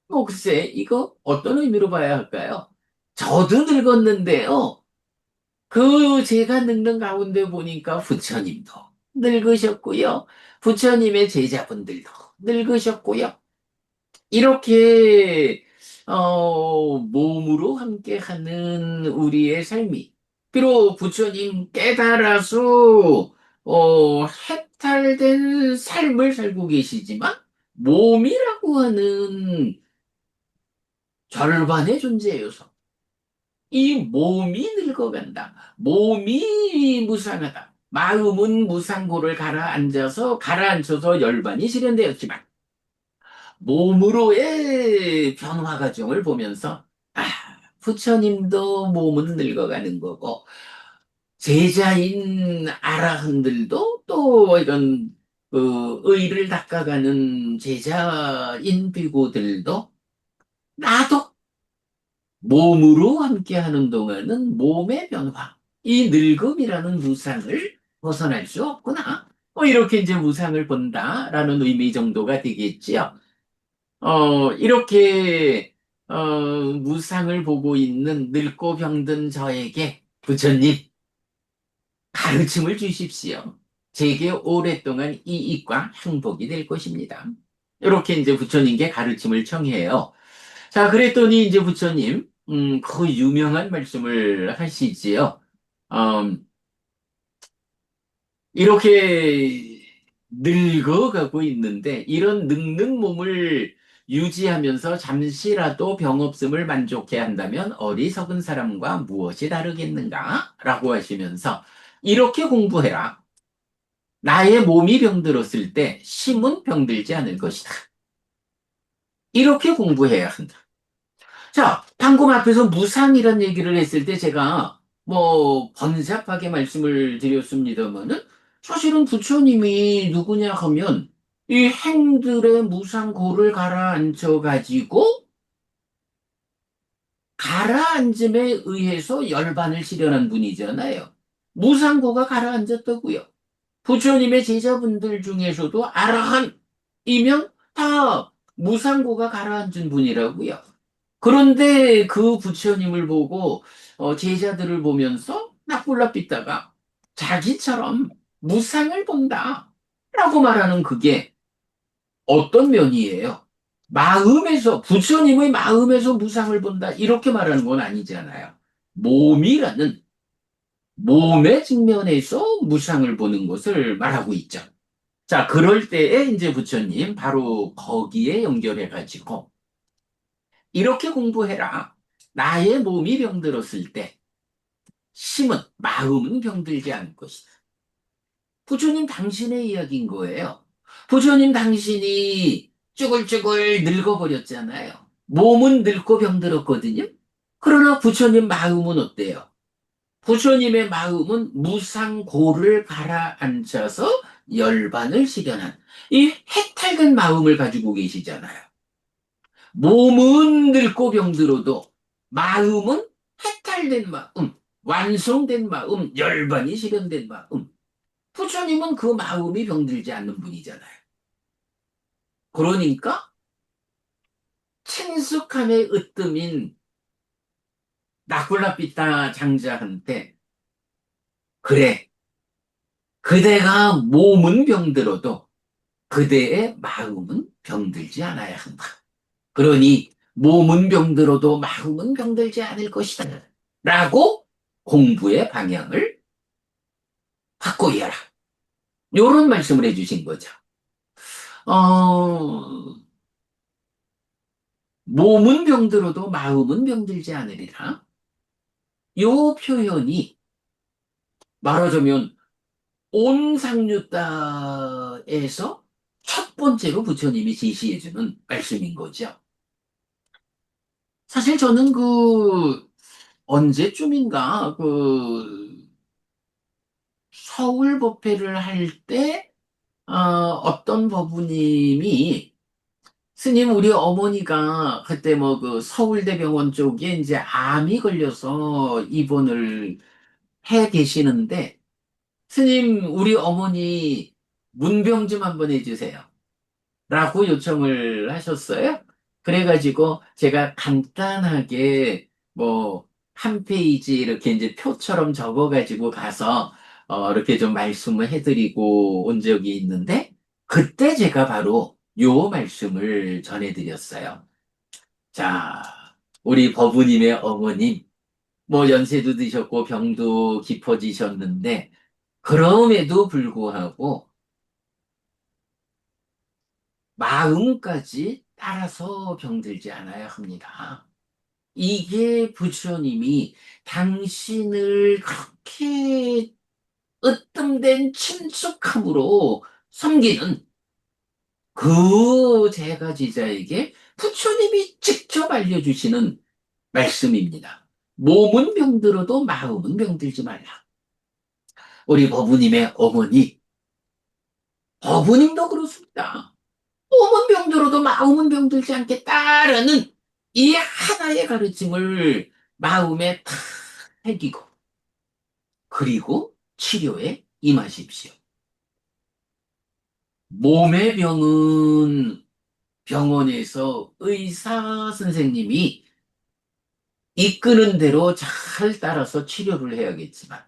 글쎄, 이거 어떤 의미로 봐야 할까요? 저도 늙었는데요. 그 제가 늙는 가운데 보니까 부처님도 늙으셨고요. 부처님의 제자분들도 늙으셨고요. 이렇게 몸으로 함께하는 우리의 삶이 비록 부처님 깨달아서 해탈된 삶을 살고 계시지만 몸이라고 하는 절반의 존재여서 이 몸이 늙어간다. 몸이 무상하다. 마음은 무상고를 가라앉혀서 열반이 실현되었지만 몸으로의 변화 과정을 보면서 아, 부처님도 몸은 늙어가는 거고 제자인 아라한들도 또 이런 의를 닦아가는 제자인 비구들도 나도 몸으로 함께하는 동안은 몸의 변화, 이 늙음이라는 무상을 벗어날 수 없구나. 이렇게 이제 무상을 본다라는 의미 정도가 되겠지요. 이렇게, 무상을 보고 있는 늙고 병든 저에게 부처님 가르침을 주십시오. 제게 오랫동안 이익과 행복이 될 것입니다. 이렇게 이제 부처님께 가르침을 청해요. 자, 그랬더니 이제 부처님, 그 유명한 말씀을 하시지요. 음, 이렇게 늙어가고 있는데 이런 늙는 몸을 유지하면서 잠시라도 병 없음을 만족해 한다면 어리석은 사람과 무엇이 다르겠는가? 라고 하시면서 이렇게 공부해라. 나의 몸이 병들었을 때 심은 병들지 않을 것이다. 이렇게 공부해야 한다. 자, 방금 앞에서 무상이란 얘기를 했을 때 제가 뭐 번잡하게 말씀을 드렸습니다만은 사실은 부처님이 누구냐 하면 이 행들의 무상고를 가라앉혀 가지고 가라앉음에 의해서 열반을 실현한 분이잖아요. 무상고가 가라앉았다고요. 부처님의 제자분들 중에서도 아라한이면 다 무상고가 가라앉은 분이라고요. 그런데 그 부처님을 보고 제자들을 보면서 나폴라 삐다가 자기처럼 무상을 본다 라고 말하는 그게 어떤 면이에요? 마음에서 부처님의 마음에서 무상을 본다 이렇게 말하는 건 아니잖아요. 몸이라는 몸의 측면에서 무상을 보는 것을 말하고 있죠. 자, 그럴 때에 이제 부처님 바로 거기에 연결해 가지고 이렇게 공부해라. 나의 몸이 병들었을 때 심은 마음은 병들지 않을 것이다. 부처님 당신의 이야기인 거예요. 부처님 당신이 쭈글쭈글 늙어버렸잖아요. 몸은 늙고 병들었거든요. 그러나 부처님 마음은 어때요? 부처님의 마음은 무상고를 가라앉혀서 열반을 실현한 이 해탈된 마음을 가지고 계시잖아요. 몸은 늙고 병들어도 마음은 해탈된 마음, 완성된 마음, 열반이 실현된 마음. 부처님은 그 마음이 병들지 않는 분이잖아요. 그러니까 친숙함의 으뜸인 나콜라피타 장자한테 그래, 그대가 몸은 병들어도 그대의 마음은 병들지 않아야 한다. 그러니 몸은 병들어도 마음은 병들지 않을 것이다. 라고 공부의 방향을 바꿔야 하라. 요런 말씀을 해주신 거죠. 어, 몸은 병들어도 마음은 병들지 않으리라. 요 표현이 말하자면 온상류다에서 첫 번째로 부처님이 제시해주는 말씀인 거죠. 사실 저는 언제쯤인가 서울 법회를 할 때, 어떤 법부님이 스님, 우리 어머니가 그때 뭐 서울대병원 쪽에 이제 암이 걸려서 입원을 해 계시는데, 스님, 우리 어머니 문병 좀 한번 해주세요. 라고 요청을 하셨어요. 그래가지고 제가 간단하게 뭐 한 페이지 이렇게 이제 표처럼 적어가지고 가서 이렇게 좀 말씀을 해드리고 온 적이 있는데 그때 제가 바로 요 말씀을 전해드렸어요. 자, 우리 법우님의 어머님 뭐 연세도 드셨고 병도 깊어지셨는데 그럼에도 불구하고 마음까지 따라서 병들지 않아야 합니다. 이게 부처님이 당신을 그렇게 으뜸된 친숙함으로 섬기는 그 제가지자에게 부처님이 직접 알려주시는 말씀입니다. 몸은 병들어도 마음은 병들지 말라. 우리 법부님의 어머니, 법부님도 그렇습니다. 몸은 병들어도 마음은 병들지 않겠다라는 이 하나의 가르침을 마음에 탁 새기고 그리고 치료에 임하십시오. 몸의 병은 병원에서 의사 선생님이 이끄는 대로 잘 따라서 치료를 해야겠지만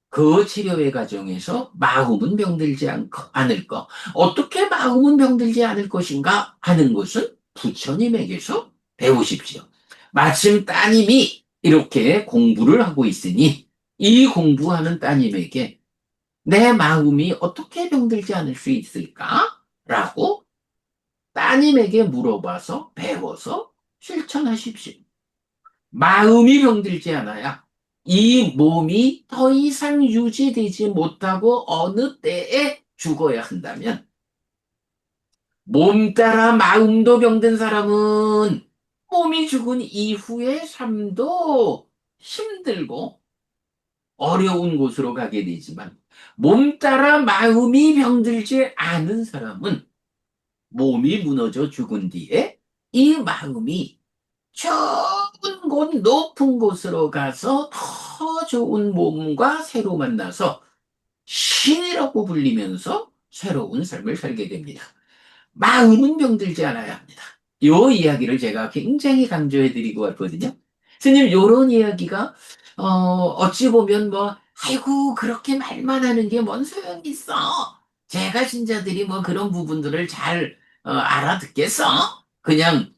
그 치료의 과정에서 마음은 병들지 않을 것. 어떻게 마음은 병들지 않을 것인가 하는 것은 부처님에게서 배우십시오. 마침 따님이 이렇게 공부를 하고 있으니 이 공부하는 따님에게 내 마음이 어떻게 병들지 않을 수 있을까? 라고 따님에게 물어봐서 배워서 실천하십시오. 마음이 병들지 않아야 이 몸이 더 이상 유지되지 못하고 어느 때에 죽어야 한다면 몸 따라 마음도 병든 사람은 몸이 죽은 이후의 삶도 힘들고 어려운 곳으로 가게 되지만 몸 따라 마음이 병들지 않은 사람은 몸이 무너져 죽은 뒤에 이 마음이 좋은 곳, 높은 곳으로 가서 더 좋은 몸과 새로 만나서 신이라고 불리면서 새로운 삶을 살게 됩니다. 마음은 병들지 않아야 합니다. 요 이야기를 제가 굉장히 강조해 드리고 왔거든요. 스님, 요런 이야기가, 어찌 보면 뭐, 아이고, 그렇게 말만 하는 게 뭔 소용이 있어? 제가 신자들이 뭐 그런 부분들을 잘, 알아듣겠어? 그냥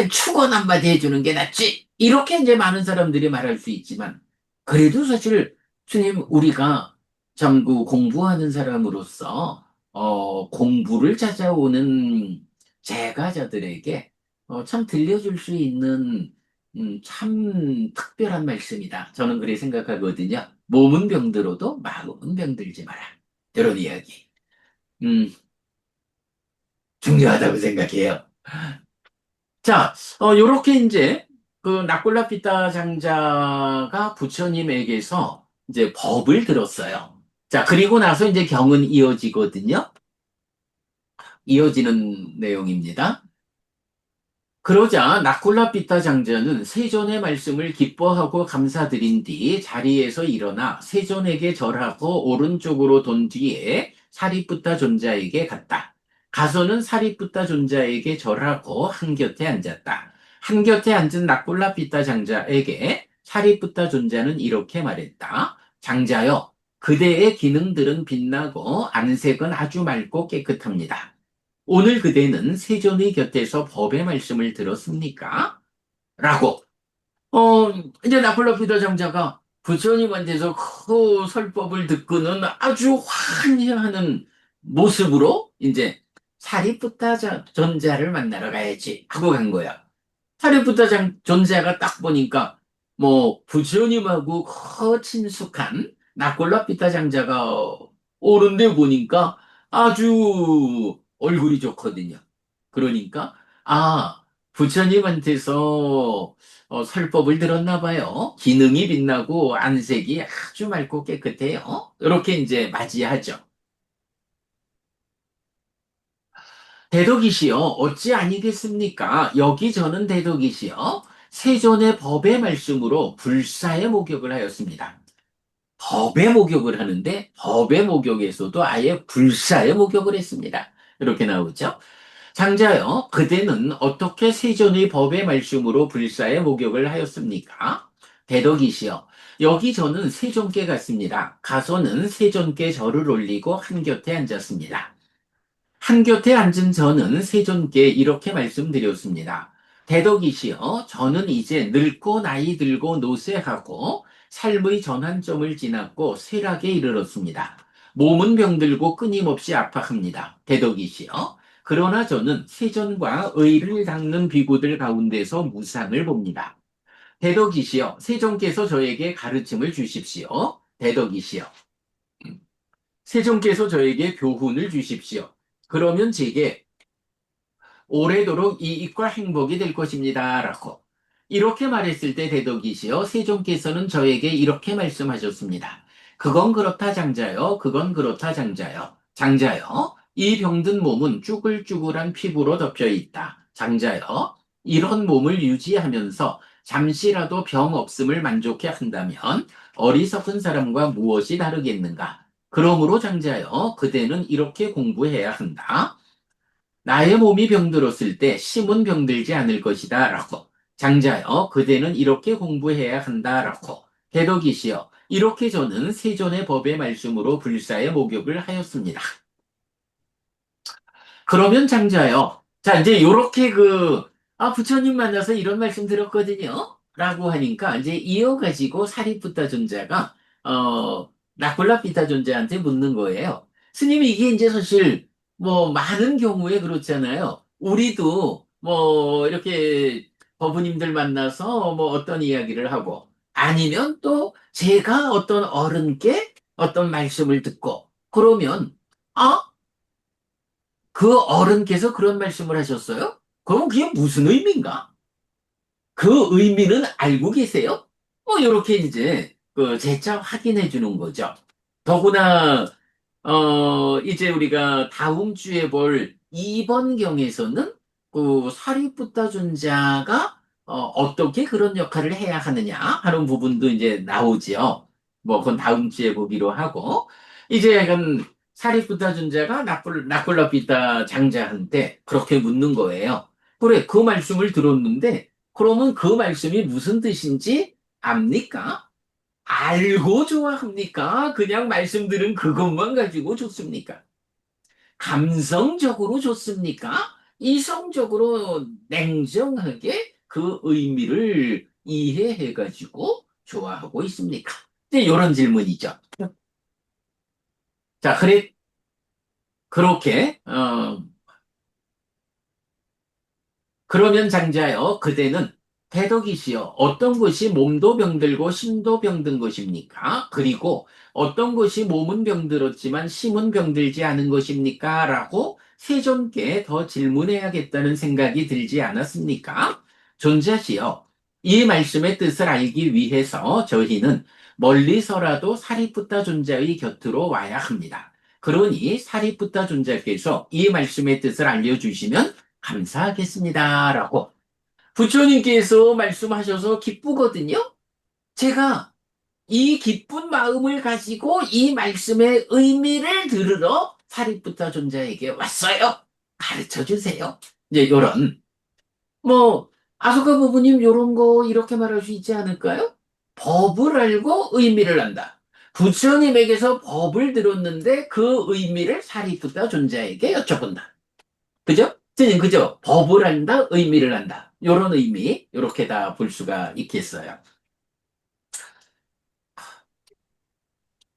축원 한마디 해주는 게 낫지. 이렇게 이제 많은 사람들이 말할 수 있지만, 그래도 사실, 스님, 우리가 참 공부하는 사람으로서 공부를 찾아오는 제가자들에게 참 들려줄 수 있는 참 특별한 말씀이다. 저는 그렇게 생각하거든요. 몸은 병들어도 마음은 병들지 마라. 이런 이야기. 음, 중요하다고 생각해요. 자, 요렇게 이제 나콜라피타 장자가 부처님에게서 이제 법을 들었어요. 자, 그리고 나서 이제 경은 이어지거든요. 이어지는 내용입니다. 그러자 나콜라피타 장자는 세존의 말씀을 기뻐하고 감사드린 뒤 자리에서 일어나 세존에게 절하고 오른쪽으로 돈 뒤에 사리푸타 존자에게 갔다. 가서는 사리푸타 존자에게 절하고 한곁에 앉았다. 한곁에 앉은 나콜라피타 장자에게 사리푸타 존자는 이렇게 말했다. 장자여, 그대의 기능들은 빛나고 안색은 아주 맑고 깨끗합니다. 오늘 그대는 세존의 곁에서 법의 말씀을 들었습니까? 라고 이제 나폴로피더 장자가 부처님한테서 그 설법을 듣고는 아주 환희하는 모습으로 이제 사리푸타 전자를 만나러 가야지 하고 간 거야. 사리푸타 전자가 딱 보니까 뭐 부처님하고 그 친숙한 나콜라피타 장자가 오는데 보니까 아주 얼굴이 좋거든요. 그러니까 부처님한테서 설법을 들었나 봐요. 기능이 빛나고 안색이 아주 맑고 깨끗해요. 이렇게 이제 맞이하죠. 대덕이시여, 어찌 아니겠습니까? 여기 저는 대덕이시여, 세존의 법의 말씀으로 불사의 목욕을 하였습니다. 법의 목욕을 하는데 법의 목욕에서도 아예 불사의 목욕을 했습니다. 이렇게 나오죠. 장자여, 그대는 어떻게 세존의 법의 말씀으로 불사의 목욕을 하였습니까? 대덕이시여, 여기 저는 세존께 갔습니다. 가서는 세존께 절을 올리고 한곁에 앉았습니다. 한곁에 앉은 저는 세존께 이렇게 말씀드렸습니다. 대덕이시여, 저는 이제 늙고 나이 들고 노쇠하고 삶의 전환점을 지났고 쇠락에 이르렀습니다. 몸은 병들고 끊임없이 아파합니다. 대덕이시여, 그러나 저는 세존과 의를 닦는 비구들 가운데서 무상을 봅니다. 대덕이시여, 세존께서 저에게 가르침을 주십시오. 대덕이시여. 세종께서 저에게 교훈을 주십시오. 그러면 제게 오래도록 이익과 행복이 될 것입니다. 라고. 이렇게 말했을 때 대덕이시여 세종께서는 저에게 이렇게 말씀하셨습니다. 그건 그렇다 장자요. 그건 그렇다 장자요. 장자요. 이 병든 몸은 쭈글쭈글한 피부로 덮여 있다. 장자요. 이런 몸을 유지하면서 잠시라도 병 없음을 만족해 한다면 어리석은 사람과 무엇이 다르겠는가? 그러므로 장자여, 그대는 이렇게 공부해야 한다. 나의 몸이 병들었을 때 심은 병들지 않을 것이다. 라고. 장자여, 그대는 이렇게 공부해야 한다. 라고. 대덕이시여, 이렇게 저는 세존의 법의 말씀으로 불사의 목욕을 하였습니다. 그러면 장자요. 자, 이제 요렇게 부처님 만나서 이런 말씀 들었거든요. 라고 하니까 이제 이어가지고 사리푸타 존자가, 나콜라피타 존자한테 묻는 거예요. 스님이 이게 이제 사실 뭐 많은 경우에 그렇잖아요. 우리도 뭐 이렇게 법부님들 만나서 뭐 어떤 이야기를 하고 아니면 또 제가 어떤 어른께 어떤 말씀을 듣고 그러면 아, 그 어른께서 그런 말씀을 하셨어요? 그럼 그게 무슨 의미인가? 그 의미는 알고 계세요? 뭐, 이렇게 이제, 재차 확인해 주는 거죠. 더구나, 이제 우리가 다음 주에 볼 2번 경에서는 사리푸타 존자가 어떻게 그런 역할을 해야 하느냐 하는 부분도 이제 나오지요. 뭐, 그건 다음 주에 보기로 하고, 이제 약간 사리푸타 존자가 나콜라피타 장자한테 그렇게 묻는 거예요. 그래, 그 말씀을 들었는데, 그러면 그 말씀이 무슨 뜻인지 압니까? 알고 좋아합니까? 그냥 말씀 들은 그것만 가지고 좋습니까? 감성적으로 좋습니까? 이성적으로 냉정하게 그 의미를 이해해가지고 좋아하고 있습니까? 이제 이런 질문이죠. 자, 그렇게, 그러면 장자여, 그대는 대덕이시여, 어떤 것이 몸도 병들고 심도 병든 것입니까? 그리고 어떤 것이 몸은 병들었지만 심은 병들지 않은 것입니까? 라고 세존께 더 질문해야겠다는 생각이 들지 않았습니까? 존자시여, 이 말씀의 뜻을 알기 위해서 저희는 멀리서라도 사리푸타 존자의 곁으로 와야 합니다. 그러니 사리푸타 존자께서 이 말씀의 뜻을 알려주시면 감사하겠습니다. 라고 부처님께서 말씀하셔서 기쁘거든요. 제가 이 기쁜 마음을 가지고 이 말씀의 의미를 들으러 사리푸타 존자에게 왔어요. 가르쳐 주세요. 이제 요런 뭐 아소카 부부님 요런 거 이렇게 말할 수 있지 않을까요? 법을 알고 의미를 안다. 부처님에게서 법을 들었는데 그 의미를 사리푸타 존자에게 여쭤본다. 그죠? 스님, 그죠? 법을 안다, 의미를 안다. 요런 의미, 요렇게 다 볼 수가 있겠어요.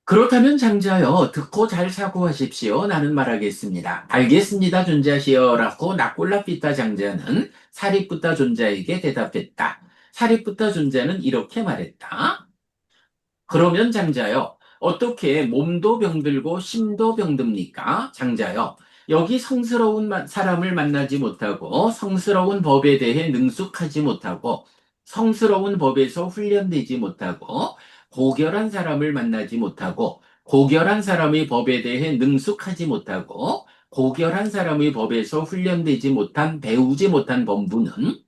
그렇다면 장자여, 듣고 잘 사고하십시오. 나는 말하겠습니다. 알겠습니다, 존자시여. 라고 나콜라피타 장자는 사리푸타 존자에게 대답했다. 사리푸타 존자는 이렇게 말했다. 그러면 장자요, 어떻게 몸도 병들고 심도 병듭니까? 장자요, 여기 성스러운 사람을 만나지 못하고 성스러운 법에 대해 능숙하지 못하고 성스러운 법에서 훈련되지 못하고 고결한 사람을 만나지 못하고 고결한 사람의 법에 대해 능숙하지 못하고 고결한 사람의 법에서 훈련되지 못한 배우지 못한 범부는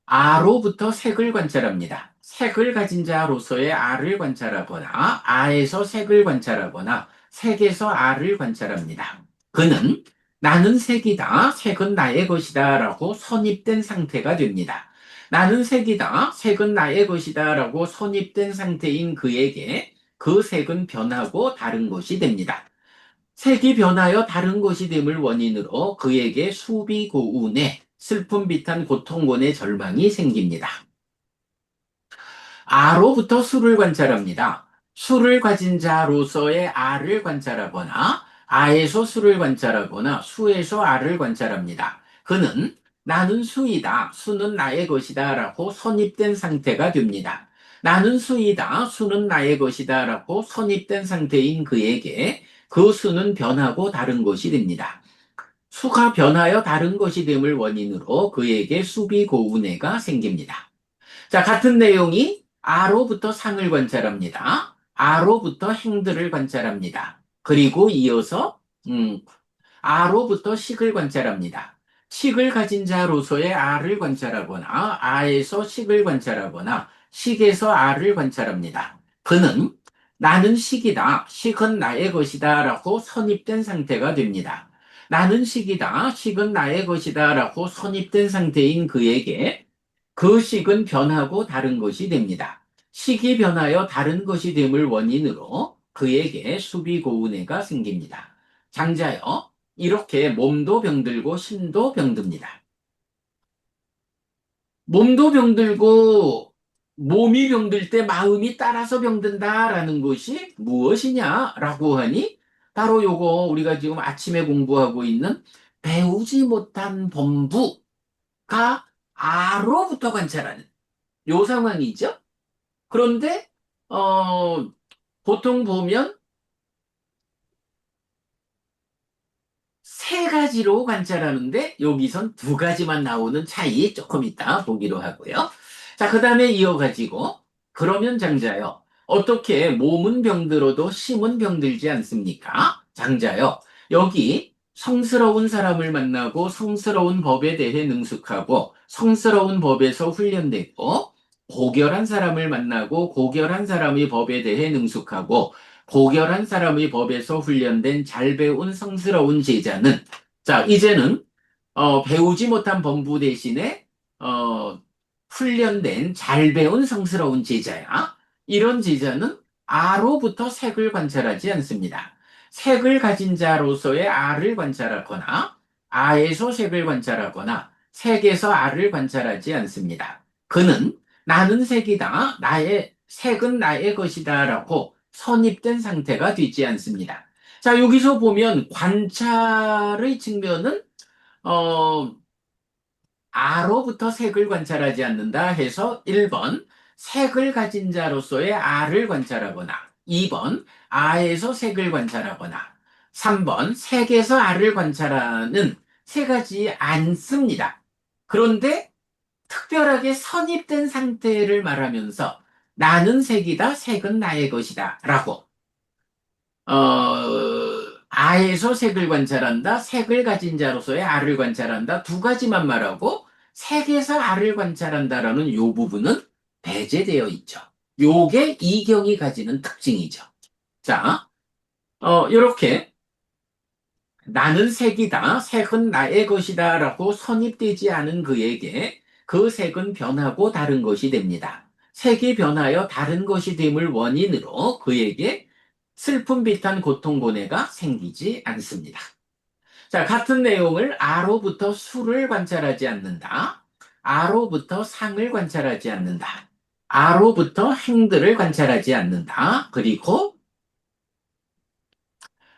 아로부터 색을 관찰합니다. 색을 가진 자로서의 아를 관찰하거나 아에서 색을 관찰하거나 색에서 아를 관찰합니다. 그는 나는 색이다, 색은 나의 것이다 라고 선입된 상태가 됩니다. 나는 색이다, 색은 나의 것이다 라고 선입된 상태인 그에게 그 색은 변하고 다른 것이 됩니다. 색이 변하여 다른 것이 됨을 원인으로 그에게 수비고운의 슬픔 비탄 고통곤의 절망이 생깁니다. 아로부터 수를 관찰합니다. 수를 가진 자로서의 아를 관찰하거나 아에서 수를 관찰하거나 수에서 아를 관찰합니다. 그는 나는 수이다, 수는 나의 것이다 라고 선입된 상태가 됩니다. 나는 수이다, 수는 나의 것이다 라고 선입된 상태인 그에게 그 수는 변하고 다른 것이 됩니다. 수가 변하여 다른 것이 됨을 원인으로 그에게 수비고운해가 생깁니다. 자, 같은 내용이 아로부터 상을 관찰합니다. 아로부터 행들을 관찰합니다. 그리고 이어서 아로부터 식을 관찰합니다. 식을 가진 자로서의 아를 관찰하거나 아에서 식을 관찰하거나 식에서 아를 관찰합니다. 그는 나는 식이다, 식은 나의 것이다 라고 선입된 상태가 됩니다. 나는 식이다, 식은 나의 것이다 라고 선입된 상태인 그에게 그 식은 변하고 다른 것이 됩니다. 식이 변하여 다른 것이 됨을 원인으로 그에게 수비고운해가 생깁니다. 장자여, 이렇게 몸도 병들고 심도 병듭니다. 몸도 병들고 몸이 병들 때 마음이 따라서 병든다라는 것이 무엇이냐라고 하니 바로 요거 우리가 지금 아침에 공부하고 있는 배우지 못한 범부가 아로부터 관찰하는 요 상황이죠. 그런데 어, 보통 보면 세 가지로 관찰하는데 여기선 두 가지만 나오는 차이 조금 있다 보기로 하고요. 자, 그 다음에 이어가지고 그러면 장자요. 어떻게 몸은 병들어도 심은 병들지 않습니까? 장자요. 여기 성스러운 사람을 만나고 성스러운 법에 대해 능숙하고 성스러운 법에서 훈련되고 고결한 사람을 만나고 고결한 사람의 법에 대해 능숙하고 고결한 사람의 법에서 훈련된 잘 배운 성스러운 제자는 자 이제는 배우지 못한 범부 대신에 어, 훈련된 잘 배운 성스러운 제자야. 이런 제자는 아로부터 색을 관찰하지 않습니다. 색을 가진 자로서의 아를 관찰하거나 아에서 색을 관찰하거나 색에서 아를 관찰하지 않습니다. 그는 나는 색이다. 나의 색은 나의 것이다라고 선입된 상태가 되지 않습니다. 자, 여기서 보면 관찰의 측면은 어, 아로부터 색을 관찰하지 않는다 해서 1번 색을 가진 자로서의 아를 관찰하거나 2번 아에서 색을 관찰하거나 3번 색에서 아를 관찰하는 세 가지 않습니다. 그런데 특별하게 선입된 상태를 말하면서 나는 색이다, 색은 나의 것이다 라고 아에서 색을 관찰한다, 색을 가진 자로서의 아를 관찰한다, 두 가지만 말하고 색에서 아를 관찰한다라는 요 부분은 배제되어 있죠. 요게 이경이 가지는 특징이죠. 자, 이렇게 나는 색이다, 색은 나의 것이다라고 선입되지 않은 그에게 그 색은 변하고 다른 것이 됩니다. 색이 변하여 다른 것이 됨을 원인으로 그에게 슬픔 비탄 고통 고뇌가 생기지 않습니다. 자, 같은 내용을 아로부터 수를 관찰하지 않는다. 아로부터 상을 관찰하지 않는다. 아로부터 행들을 관찰하지 않는다. 그리고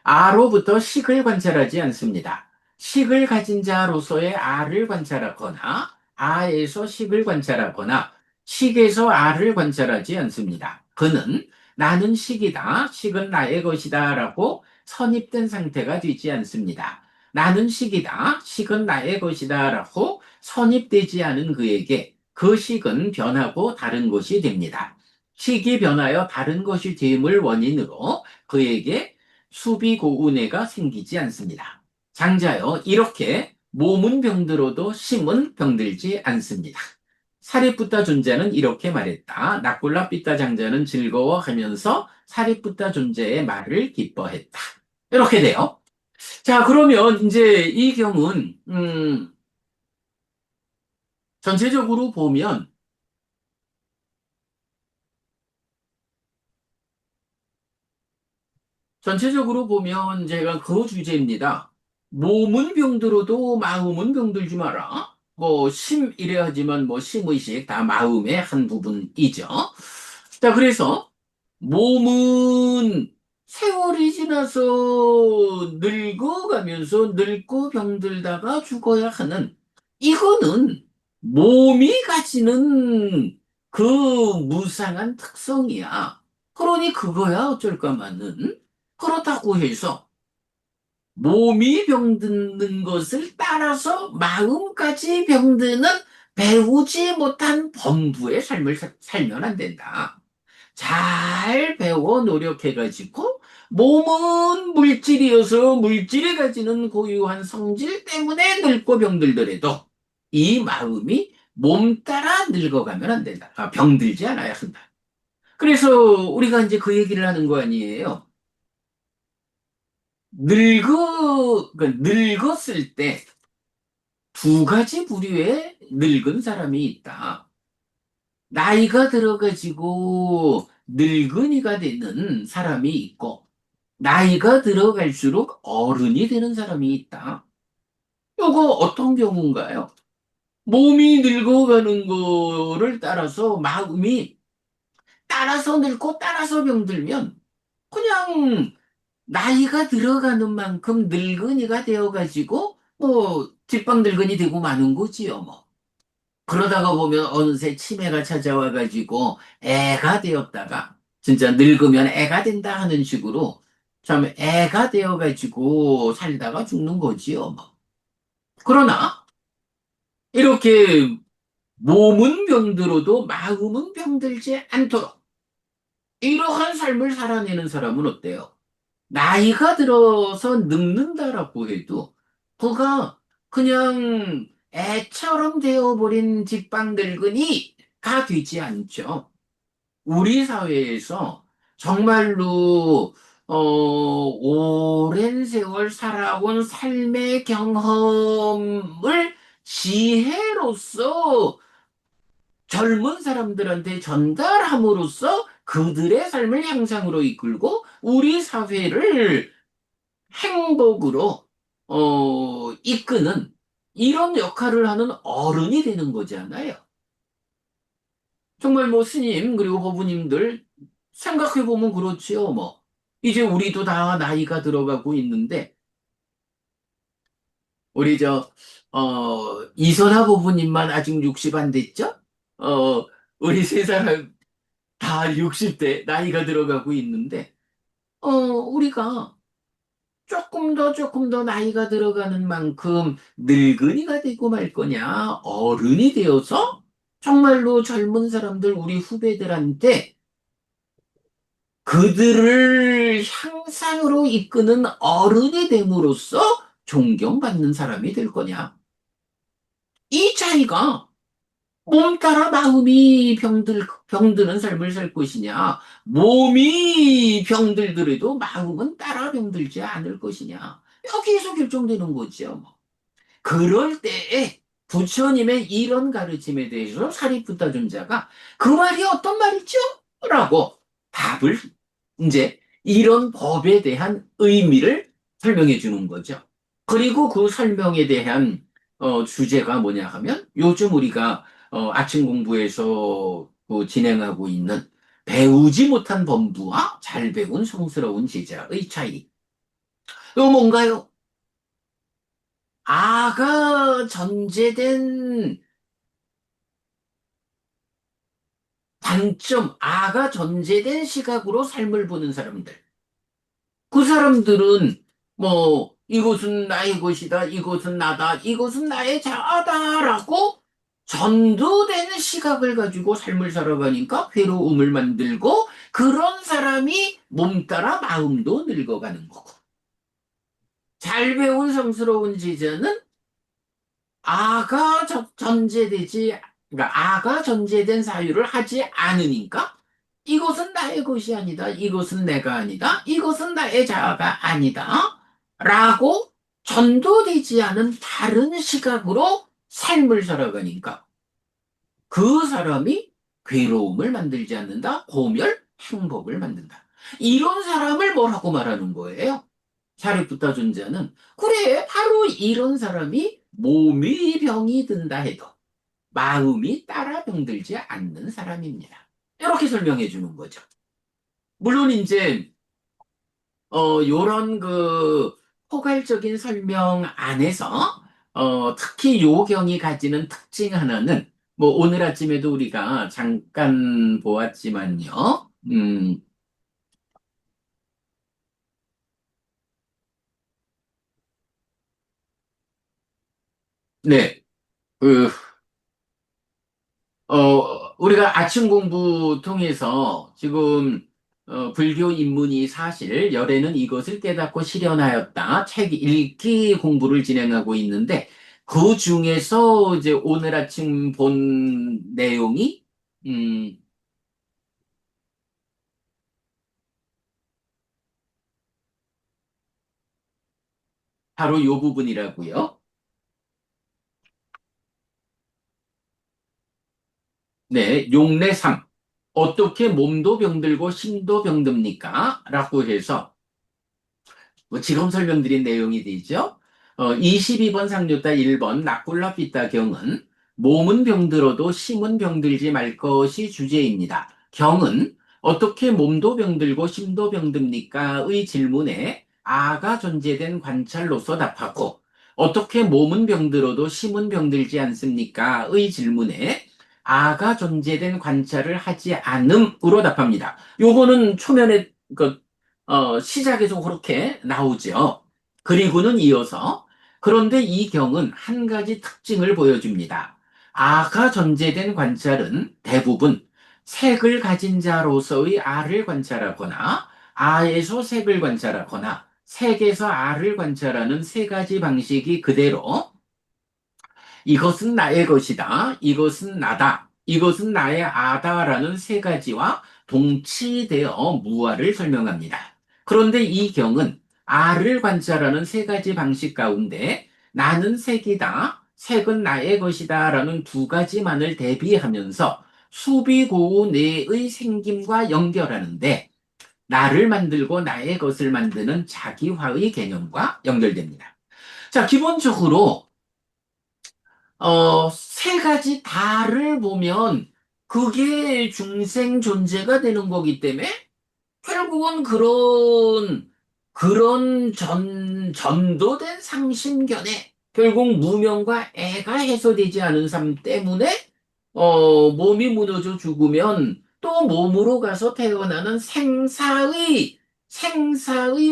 아로부터 식을 관찰하지 않습니다. 식을 가진 자로서의 아를 관찰하거나 아에서 식을 관찰하거나 식에서 아를 관찰하지 않습니다. 그는 나는 식이다, 식은 나의 것이다 라고 선입된 상태가 되지 않습니다. 나는 식이다, 식은 나의 것이다 라고 선입되지 않은 그에게 그 식은 변하고 다른 것이 됩니다. 식이 변하여 다른 것이 됨을 원인으로 그에게 수비고운해가 생기지 않습니다. 장자여, 이렇게 몸은 병들어도 심은 병들지 않습니다. 사리붓다 존자는 이렇게 말했다. 나꼴라 삐따 장자는 즐거워하면서 사리붓다 존자의 말을 기뻐했다. 이렇게 돼요. 자, 그러면 이제 이 경은 전체적으로 보면 제가 그 주제입니다. 몸은 병들어도 마음은 병들지 마라. 뭐, 이래 하지만 뭐, 심의식 다 마음의 한 부분이죠. 자, 그래서 몸은 세월이 지나서 늙어가면서 늙고 병들다가 죽어야 하는 이거는 몸이 가지는 그 무상한 특성이야. 그러니 그거야 어쩔까마는. 그렇다고 해서 몸이 병드는 것을 따라서 마음까지 병드는 배우지 못한 범부의 삶을 살면 안 된다. 잘 배워 노력해가지고 몸은 물질이어서 물질이 가지는 고유한 성질 때문에 늙고 병들더라도 이 마음이 몸 따라 늙어가면 안 된다. 병들지 않아야 한다. 그래서 우리가 이제 그 얘기를 하는 거 아니에요. 늙었을 때 두 가지 부류의 늙은 사람이 있다. 나이가 들어가지고 늙은이가 되는 사람이 있고, 나이가 들어갈수록 어른이 되는 사람이 있다. 요거 어떤 경우인가요? 몸이 늙어가는 거를 따라서 마음이 따라서 늙고 따라서 병들면 그냥 나이가 들어가는 만큼 늙은이가 되어가지고 뭐 뒷방 늙은이 되고 마는 거지요 뭐. 그러다가 보면 어느새 치매가 찾아와가지고 애가 되었다가 진짜 늙으면 애가 된다 하는 식으로 참 애가 되어가지고 살다가 죽는 거지요 뭐. 그러나 이렇게 몸은 병들어도 마음은 병들지 않도록 이러한 삶을 살아내는 사람은 어때요? 나이가 들어서 늙는다라고 해도 그가 그냥 애처럼 되어버린 직방 늙은이가 되지 않죠. 우리 사회에서 정말로 오랜 세월 살아온 삶의 경험을 지혜로서 젊은 사람들한테 전달함으로써 그들의 삶을 향상으로 이끌고 우리 사회를 행복으로 이끄는 이런 역할을 하는 어른이 되는 거잖아요. 정말 뭐 스님 그리고 호부님들 생각해 보면 그렇지요. 뭐 이제 우리도 다 나이가 들어가고 있는데 우리 이선화 호부님만 아직 60 안 됐죠? 우리 세 사람 다 60대 나이가 들어가고 있는데 우리가 조금 더 나이가 들어가는 만큼 늙은이가 되고 말 거냐, 어른이 되어서 정말로 젊은 사람들, 우리 후배들한테 그들을 향상으로 이끄는 어른이 됨으로써 존경받는 사람이 될 거냐. 이 차이가 몸 따라 마음이 병드는 삶을 살 것이냐, 몸이 병들더라도 마음은 따라 병들지 않을 것이냐. 여기에서 결정되는 거죠. 뭐. 그럴 때에 부처님의 이런 가르침에 대해서 사리푸타 존자가 그 말이 어떤 말이죠? 라고 답을 이제 이런 법에 대한 의미를 설명해 주는 거죠. 그리고 그 설명에 대한 주제가 뭐냐 하면 요즘 우리가 아침 공부에서 진행하고 있는 배우지 못한 범부와 잘 배운 성스러운 제자의 차이. 이거 뭔가요? 아가 전제된 관점, 아가 전제된 시각으로 삶을 보는 사람들. 그 사람들은 이것은 나의 것이다, 이것은 나다, 이것은 나의 자아다라고 전도되는 시각을 가지고 삶을 살아가니까 괴로움을 만들고 그런 사람이 몸 따라 마음도 늙어가는 거고. 잘 배운 성스러운 제자는 전제되지, 그러니까 아가 전제된 사유를 하지 않으니까 이것은 나의 것이 아니다. 이것은 내가 아니다. 이것은 나의 자아가 아니다. 라고 전도되지 않은 다른 시각으로 삶을 살아가니까 그 사람이 괴로움을 만들지 않는다. 고멸, 행복을 만든다. 이런 사람을 뭐라고 말하는 거예요? 사리푸타 존자는 그래 바로 이런 사람이 몸이 병이 든다 해도 마음이 따라 병들지 않는 사람입니다. 이렇게 설명해 주는 거죠. 물론 이제 요런 포괄적인 설명 안에서 특히 요 경이 가지는 특징 하나는 뭐 오늘 아침에도 우리가 잠깐 보았지만요. 네. 그 우리가 아침 공부 통해서 지금 불교 입문이 사실 열애는 이것을 깨닫고 실현하였다. 책 읽기 공부를 진행하고 있는데 그 중에서 이제 오늘 아침 본 내용이 음, 바로 이 부분이라고요. 네, 용례삼. 어떻게 몸도 병들고心도 병듭니까? 라고 해서 지금 설명드린 내용이 되죠. 22번 상류타 1번 나쿨라 피타 경은 몸은 병들어도 심은 병들지 말 것이 주제입니다. 경은 어떻게 몸도 병들고 심도 병듭니까? 의 질문에 아가 존재된 관찰로서 답하고 어떻게 몸은 병들어도 심은 병들지 않습니까? 의 질문에 아가 존재된 관찰을 하지 않음으로 답합니다. 요거는 초면에 시작에서 그렇게 나오죠. 그리고는 이어서 그런데 이 경은 한 가지 특징을 보여줍니다. 아가 전제된 관찰은 대부분 색을 가진 자로서의 아를 관찰하거나 아에서 색을 관찰하거나 색에서 아를 관찰하는 세 가지 방식이 그대로 이것은 나의 것이다. 이것은 나다. 이것은 나의 아다라는 세 가지와 동치되어 무아를 설명합니다. 그런데 이 경은 아를 관찰하는 세 가지 방식 가운데 나는 색이다. 색은 나의 것이다. 라는 두 가지만을 대비하면서 수비고우 내의 생김과 연결하는데 나를 만들고 나의 것을 만드는 자기화의 개념과 연결됩니다. 자, 기본적으로 세 가지 다를 보면 그게 중생 존재가 되는 거기 때문에 결국은 그런 전도된 상심견에 결국 무명과 애가 해소되지 않은 삶 때문에 몸이 무너져 죽으면 또 몸으로 가서 태어나는 생사의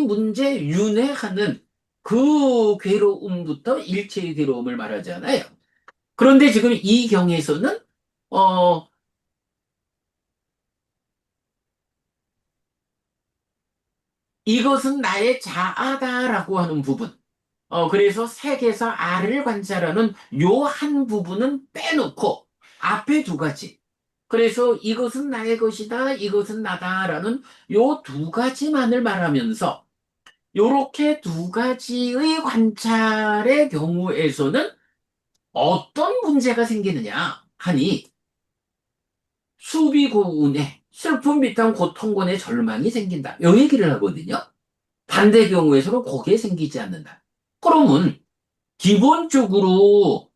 문제 윤회하는 그 괴로움부터 일체의 괴로움을 말하잖아요. 그런데 지금 이 경에서는 어, 이것은 나의 자아다라고 하는 부분. 그래서 색에서 알을 관찰하는 요 한 부분은 빼놓고 앞에 두 가지. 그래서 이것은 나의 것이다, 이것은 나다라는 요 두 가지만을 말하면서 요렇게 두 가지의 관찰의 경우에서는 어떤 문제가 생기느냐 하니 수비고운에 슬픔, 비탄, 고통곤의 절망이 생긴다. 요 얘기를 하거든요. 반대 경우에서는 그게 생기지 않는다. 그러면 기본적으로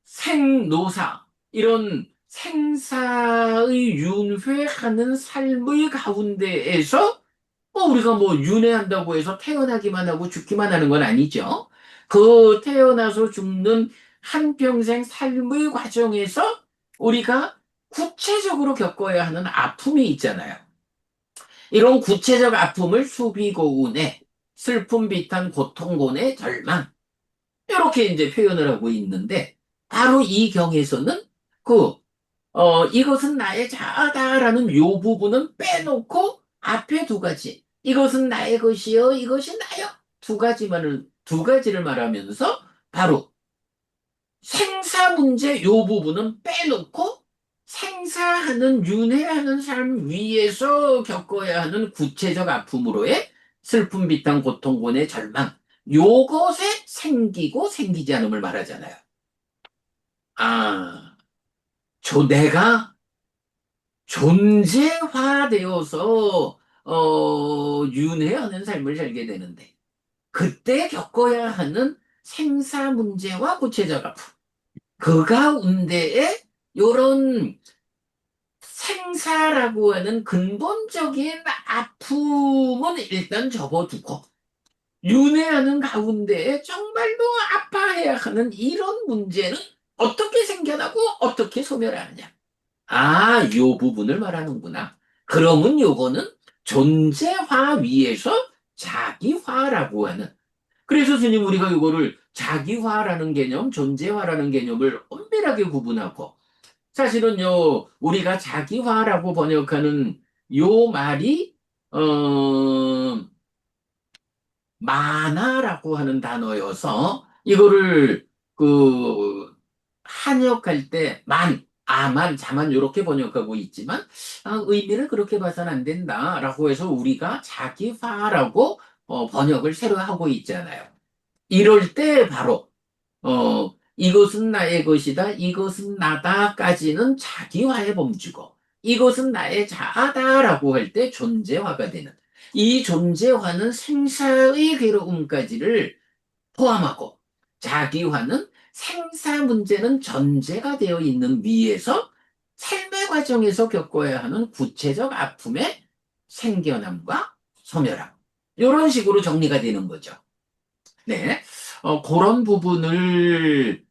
생노사 이런 생사의 윤회하는 삶의 가운데에서 우리가 뭐 윤회한다고 해서 태어나기만 하고 죽기만 하는 건 아니죠. 그 태어나서 죽는 한평생 삶의 과정에서 우리가 구체적으로 겪어야 하는 아픔이 있잖아요. 이런 구체적 아픔을 수비고운의 슬픔, 비탄, 고통곤의 절망 이렇게 이제 표현을 하고 있는데 바로 이 경에서는 그 이것은 나의 자아다라는 요 부분은 빼놓고 앞에 두 가지 이것은 나의 것이요 이것이 나요 두 가지를 말하면서 바로 생사 문제 요 부분은 빼놓고 생사하는 윤회하는 삶 위에서 겪어야 하는 구체적 아픔으로의 슬픔, 비탄, 고통곤의 절망 요것에 생기고 생기지 않음을 말하잖아요. 아, 내가 존재화되어서 윤회하는 삶을 살게 되는데 그때 겪어야 하는 생사 문제와 구체적 아픔 그 가운데에 요런 생사라고 하는 근본적인 아픔은 일단 접어두고 윤회하는 가운데에 정말로 아파해야 하는 이런 문제는 어떻게 생겨나고 어떻게 소멸하느냐. 아, 요 부분을 말하는구나. 그러면 요거는 존재화 위에서 자기화라고 하는. 그래서 스님 우리가 요거를 자기화라는 개념, 존재화라는 개념을 엄밀하게 구분하고 사실은요, 우리가 자기화라고 번역하는 요 말이, 만화라고 하는 단어여서, 이거를, 한역할 때, 아만, 자만, 요렇게 번역하고 있지만, 의미를 그렇게 봐서는 안 된다라고 해서 우리가 자기화라고, 번역을 새로 하고 있잖아요. 이럴 때 바로, 이것은 나의 것이다, 이것은 나다까지는 자기화의 범주고, 이것은 나의 자아다라고 할 때 존재화가 되는, 이 존재화는 생사의 괴로움까지를 포함하고, 자기화는 생사 문제는 전제가 되어 있는 위에서 삶의 과정에서 겪어야 하는 구체적 아픔의 생겨남과 소멸함. 이런 식으로 정리가 되는 거죠. 네. 그런 부분을,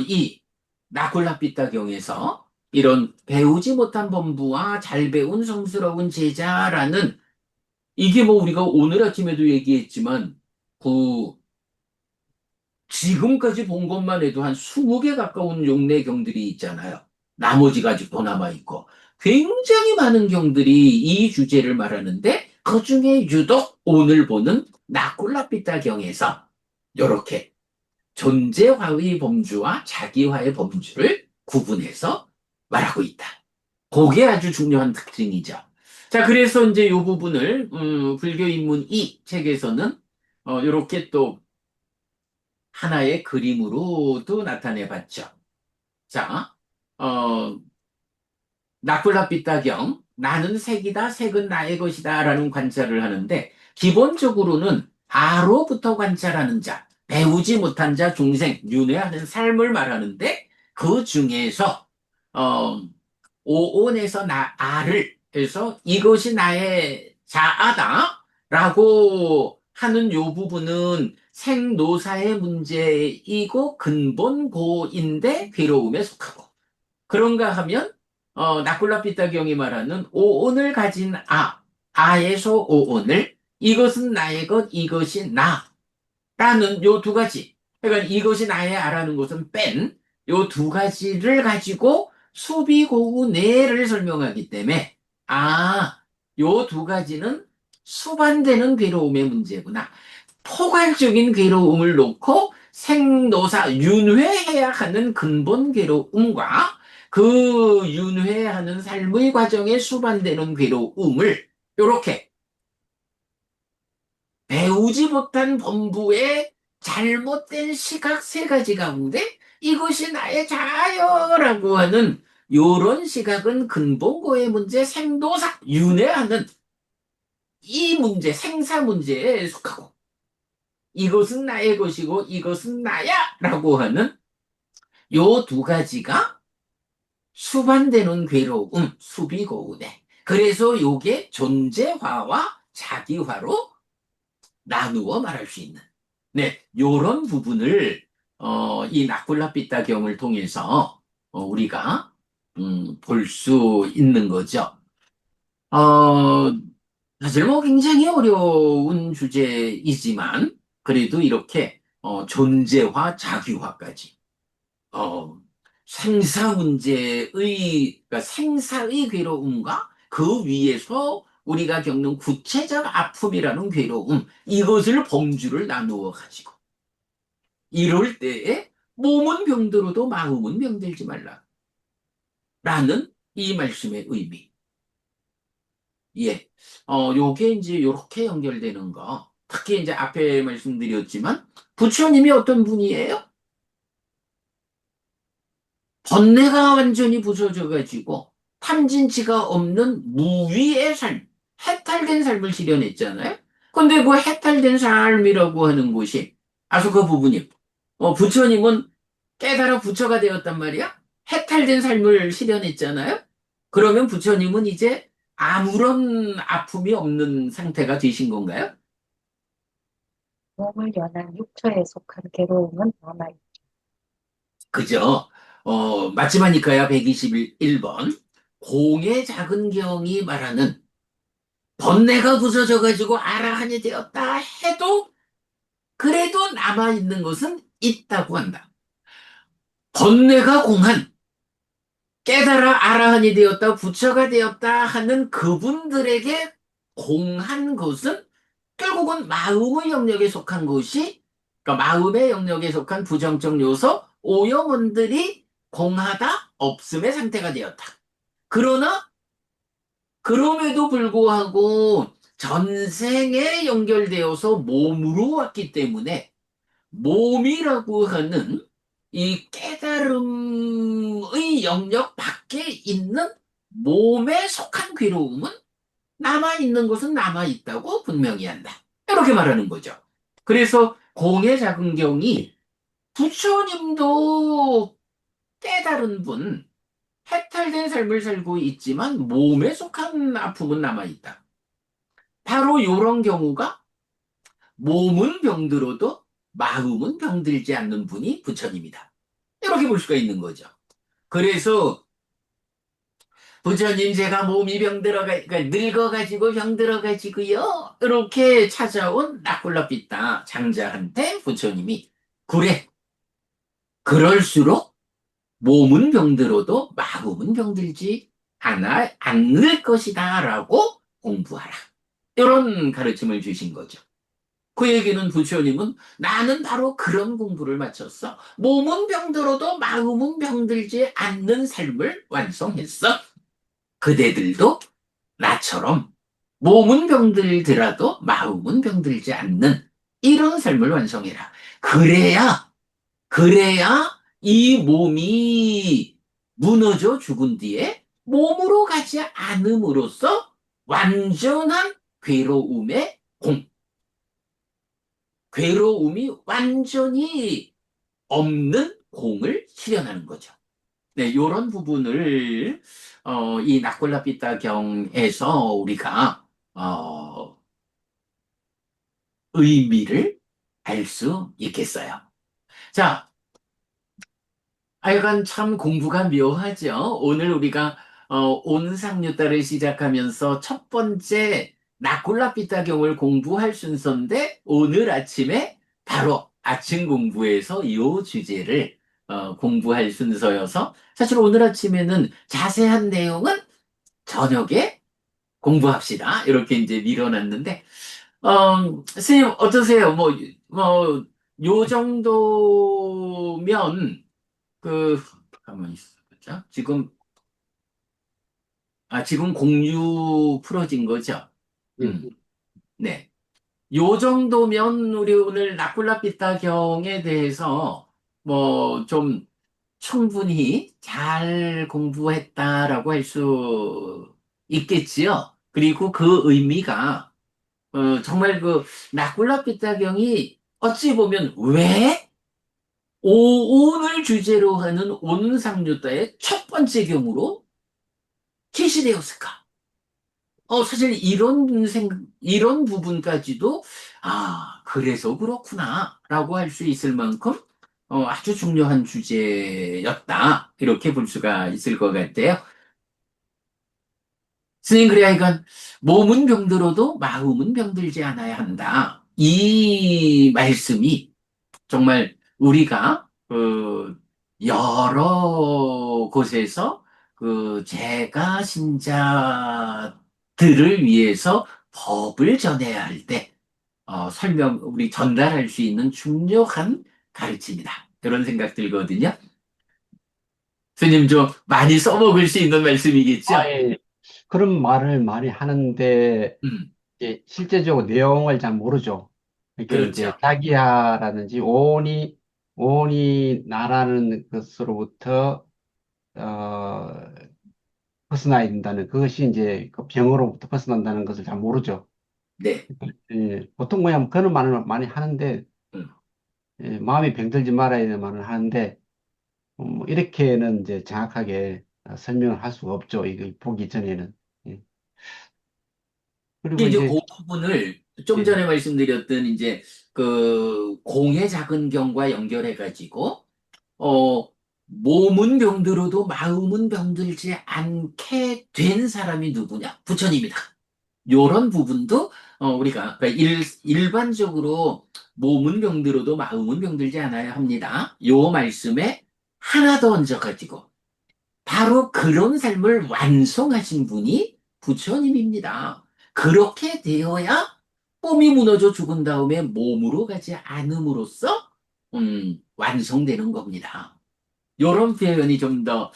이 나콜라피타경에서 이런 배우지 못한 범부와 잘 배운 성스러운 제자라는 이게 뭐 우리가 오늘 아침에도 얘기했지만 그 지금까지 본 것만 해도 한 20개 가까운 용례경들이 있잖아요. 나머지가 아직도 남아있고. 굉장히 많은 경들이 이 주제를 말하는데, 그 중에 유독 오늘 보는 나콜라피타경에서 이렇게 존재화의 범주와 자기화의 범주를 구분해서 말하고 있다. 그게 아주 중요한 특징이죠. 자, 그래서 이제 이 부분을, 불교 입문 2 책에서는, 이렇게 또 하나의 그림으로도 나타내 봤죠. 자, 어, 나콜라피타경, 나는 색이다, 색은 나의 것이다, 라는 관찰을 하는데, 기본적으로는 아로부터 관찰하는 자, 배우지 못한 자, 중생, 윤회하는 삶을 말하는데, 그 중에서, 어, 오온에서 아를 해서 이것이 나의 자아다, 라고 하는 요 부분은 생노사의 문제이고 근본고인데 괴로움에 속하고, 그런가 하면 나콜라피타경이 말하는 오온을 가진 아에서 오온을 이것은 나의 것, 이것이 나라는 요 두 가지. 그러니까 이것이 나의 아라는 것은 뺀 요 두 가지를 가지고 수비고우내를 설명하기 때문에 요 두 가지는 수반되는 괴로움의 문제구나. 포괄적인 괴로움을 놓고 생노사 윤회해야 하는 근본 괴로움과 그 윤회하는 삶의 과정에 수반되는 괴로움을 이렇게 배우지 못한 범부의 잘못된 시각 세 가지 가운데 이것이 나의 자아요라고 하는 요런 시각은 근본고의 문제, 생도사, 윤회하는 이 문제, 생사 문제에 속하고 이것은 나의 것이고 이것은 나야라고 하는 요 두 가지가 수반되는 괴로움, 수비고운에. 그래서 요게 존재화와 자기화로 나누어 말할 수 있는. 네, 요런 부분을, 이 나쿨라피타경을 통해서, 우리가, 볼 수 있는 거죠. 어, 사실 뭐 굉장히 어려운 주제이지만, 그래도 이렇게, 존재화, 자기화까지, 어, 생사 문제의, 그러니까 생사의 괴로움과 그 위에서 우리가 겪는 구체적 아픔이라는 괴로움, 이것을 범주를 나누어 가지고, 이럴 때에 몸은 병들어도 마음은 병들지 말라. 라는 이 말씀의 의미. 예. 요게 이제 요렇게 연결되는 거. 특히 이제 앞에 말씀드렸지만, 부처님이 어떤 분이에요? 번뇌가 완전히 부서져가지고 탐진치가 없는 무위의 삶, 해탈된 삶을 실현했잖아요. 근데 그 해탈된 삶이라고 하는 곳이 아주 그 부분이 부처님은 깨달아 부처가 되었단 말이야. 해탈된 삶을 실현했잖아요. 그러면 부처님은 이제 아무런 아픔이 없는 상태가 되신 건가요? 몸을 연한 육처에 속한 괴로움은 남아있다. 그죠? 맞지마니까야 121번. 공의 작은 경이 말하는 번뇌가 부서져가지고 아라한이 되었다 해도 그래도 남아있는 것은 있다고 한다. 번뇌가 공한 깨달아 아라한이 되었다 부처가 되었다 하는 그분들에게 공한 것은 결국은 마음의 영역에 속한 것이 그러니까 마음의 영역에 속한 부정적 요소 오염원들이 공하다 없음의 상태가 되었다. 그러나 그럼에도 불구하고 전생에 연결되어서 몸으로 왔기 때문에 몸이라고 하는 이 깨달음의 영역 밖에 있는 몸에 속한 괴로움은 남아있는 것은 남아있다고 분명히 한다. 이렇게 말하는 거죠. 그래서 공의 작은 경이 부처님도 깨달은 분, 해탈된 삶을 살고 있지만 몸에 속한 아픔은 남아있다. 바로 이런 경우가 몸은 병들어도 마음은 병들지 않는 분이 부처님이다. 이렇게 볼 수가 있는 거죠. 그래서 부처님 제가 몸이 그러니까 늙어가지고 병들어가지고요. 이렇게 찾아온 나콜라피타 장자한테 부처님이 그래. 그럴수록 몸은 병들어도 마음은 병들지 않을 것이다 라고 공부하라. 이런 가르침을 주신 거죠. 그 얘기는 부처님은 나는 바로 그런 공부를 마쳤어. 몸은 병들어도 마음은 병들지 않는 삶을 완성했어. 그대들도 나처럼 몸은 병들더라도 마음은 병들지 않는 이런 삶을 완성해라. 그래야 이 몸이 무너져 죽은 뒤에 몸으로 가지 않음으로써 완전한 괴로움의 괴로움이 완전히 없는 공을 실현하는 거죠. 네, 요런 부분을, 이 나콜라피타 경에서 우리가, 의미를 알 수 있겠어요. 자, 하여간 참 공부가 묘하죠. 오늘 우리가 온상유다를 시작하면서 첫 번째 나콜라피타경을 공부할 순서인데 오늘 아침에 바로 아침 공부에서 이 주제를 공부할 순서여서 사실 오늘 아침에는 자세한 내용은 저녁에 공부합시다. 이렇게 이제 밀어놨는데 선생님 어떠세요? 요 정도면 가만히 있어 보자. 지금 공유 풀어진 거죠? 예. 음, 네. 요 정도면 우리 오늘 나쿨라피타경에 대해서 뭐 좀 충분히 잘 공부했다라고 할 수 있겠지요. 그리고 그 의미가 정말 그 나쿨라피타경이 어찌 보면 왜 오온을 주제로 하는 온상류다의 첫 번째 경으로 제시되었을까? 사실 이런 부분까지도, 그래서 그렇구나, 라고 할 수 있을 만큼, 아주 중요한 주제였다. 이렇게 볼 수가 있을 것 같아요. 스님, 그래야 이건, 몸은 병들어도 마음은 병들지 않아야 한다. 이 말씀이 정말 우리가, 여러 곳에서 제가 신자들을 위해서 법을 전해야 할 때, 우리 전달할 수 있는 중요한 가르침이다. 그런 생각 들거든요. 스님 좀 많이 써먹을 수 있는 말씀이겠죠? 아예 그런 말을 많이 하는데 음, 이제 실제적으로 내용을 잘 모르죠. 이게 이제 그렇죠. 자기야라든지 오온이 나라는 것으로부터 어, 벗어나야 된다는 그것이 이제 그 병으로부터 벗어난다는 것을 잘 모르죠. 네. 예, 보통 그냥 그런 말을 많이 하는데 음. 예, 마음이 병들지 말아야 되는 말을 하는데 이렇게는 이제 정확하게 설명을 할 수가 없죠. 이거 보기 전에는. 예. 그리고 이제 그 이제 부분을 좀 예, 전에 말씀드렸던 이제 공의 작은 경과 연결해가지고, 어, 몸은 병들어도 마음은 병들지 않게 된 사람이 누구냐? 부처님이다. 요런 부분도 우리가 그러니까 일반적으로 몸은 병들어도 마음은 병들지 않아야 합니다. 요 말씀에 하나 더 얹어가지고 바로 그런 삶을 완성하신 분이 부처님입니다. 그렇게 되어야 몸이 무너져 죽은 다음에 몸으로 가지 않음으로써 완성되는 겁니다. 이런 표현이 좀 더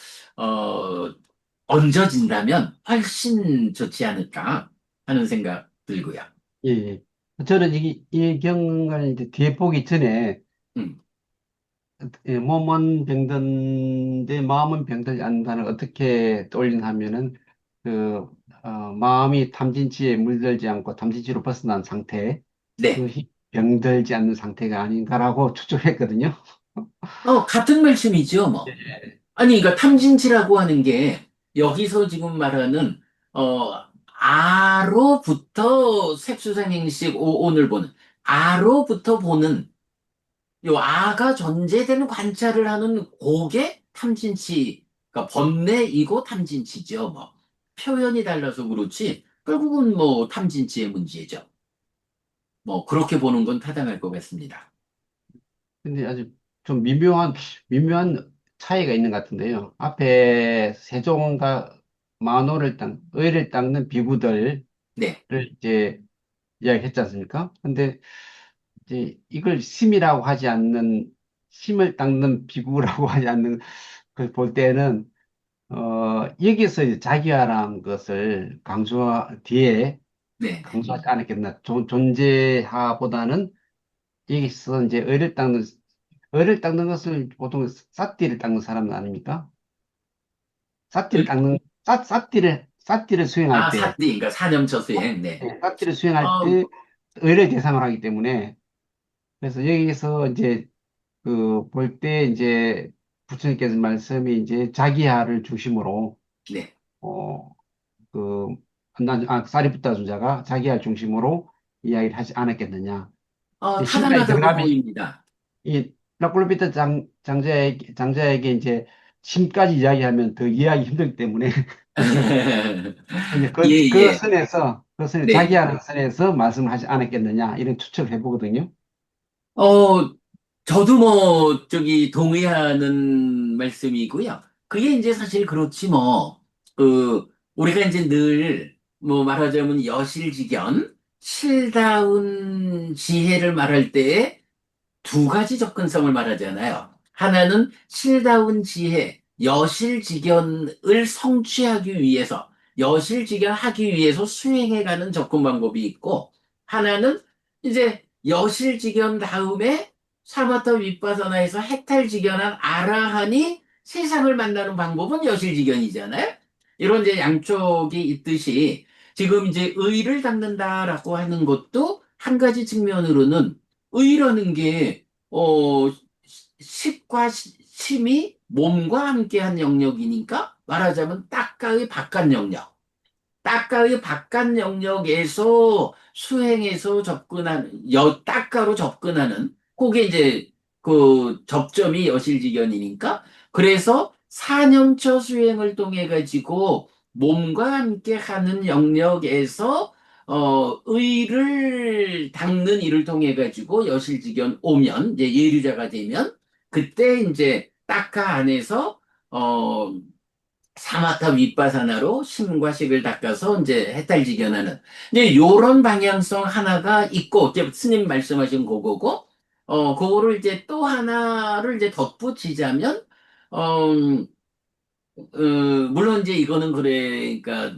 얹어진다면 훨씬 좋지 않을까 하는 생각 들고요. 예, 예. 저는 이 경을 이제 뒤에 보기 전에 음, 예, 몸은 병든데 마음은 병들지 않는다는 걸 어떻게 떠올리냐 하면은 그 마음이 탐진치에 물들지 않고 탐진치로 벗어난 상태 네. 그것이 병들지 않는 상태가 아닌가라고 추측했거든요. 같은 말씀이죠, 뭐. 아니, 그러니까 탐진치라고 하는 게 여기서 지금 말하는 아로부터 색수생행식 오늘 보는 아로부터 보는 요 아가 전제되는 관찰을 하는 그게 탐진치, 그러니까 번뇌이고 탐진치죠, 뭐. 표현이 달라서 그렇지 결국은 뭐 탐진치의 문제죠. 뭐 그렇게 보는 건 타당할 것 같습니다. 근데 아주 좀 미묘한 차이가 있는 것 같은데요. 앞에 세종과 의를 닦는 비구들을 네. 이제 이야기했지 않습니까? 근데 이제 이걸 심을 닦는 비구라고 하지 않는 걸 볼 때는, 여기서 이제 자기화라는 것을 뒤에 네. 네. 강조하지 않았겠나. 존재하보다는 여기서 이제 의를 닦는 것을 보통 삿띠를 닦는 사람은 아닙니까? 삿띠를 닦는, 삿띠를 수행할 때, 사띠, 그러니까 사념처 수행. 네. 삿띠를 수행할 어, 때 의를 대상으로 하기 때문에, 그래서 여기서 이제 볼 때 이제 부처님께서 말씀이 이제 자기야를 중심으로 네. 어, 그 사리푸트라尊자가 자기야를 중심으로 이야기를 하지 않았겠느냐. 신자의 타당하다고 정답이 보입니다. 이 라쿨루피터 장자에게 이제 심까지 이야기하면 더 이해하기 힘들기 때문에 이제 예, 예. 그 선에 네. 자기야라는 선에서 말씀을 하지 않았겠느냐 이런 추측을 해보거든요. 어, 저도 뭐, 동의하는 말씀이고요. 그게 이제 사실 그렇지 뭐, 우리가 이제 늘, 뭐 말하자면 여실직연, 실다운 지혜를 말할 때 두 가지 접근성을 말하잖아요. 하나는 실다운 지혜, 여실직연을 성취하기 위해서, 여실직연하기 위해서 수행해가는 접근 방법이 있고, 하나는 이제 여실직연 다음에 사마타 윗바사나에서 해탈직연한 아라한이 세상을 만나는 방법은 여실직연이잖아요. 이런 이제 양쪽이 있듯이 지금 이제 의를 닦는다라고 하는 것도 한 가지 측면으로는 의라는 게 식과 심이 몸과 함께한 영역이니까 말하자면 딱가의 바깥 영역. 따까의 바깥 영역에서 수행해서 따까로 접근하는, 그게 이제 그 접점이 여실직연이니까, 그래서 사념처 수행을 통해 가지고 몸과 함께 하는 영역에서 의를 닦는 일을 통해 가지고 여실직연 오면, 이제 예류자가 되면, 그때 이제 따까 안에서 어, 사마타 윗바사나로 심과 식을 닦아서 이제 해탈지견하는 이제 요런 방향성 하나가 있고 이제 스님 말씀하신 그거고 그거를 이제 또 하나를 이제 덧붙이자면 어, 물론 이제 이거는 그러니까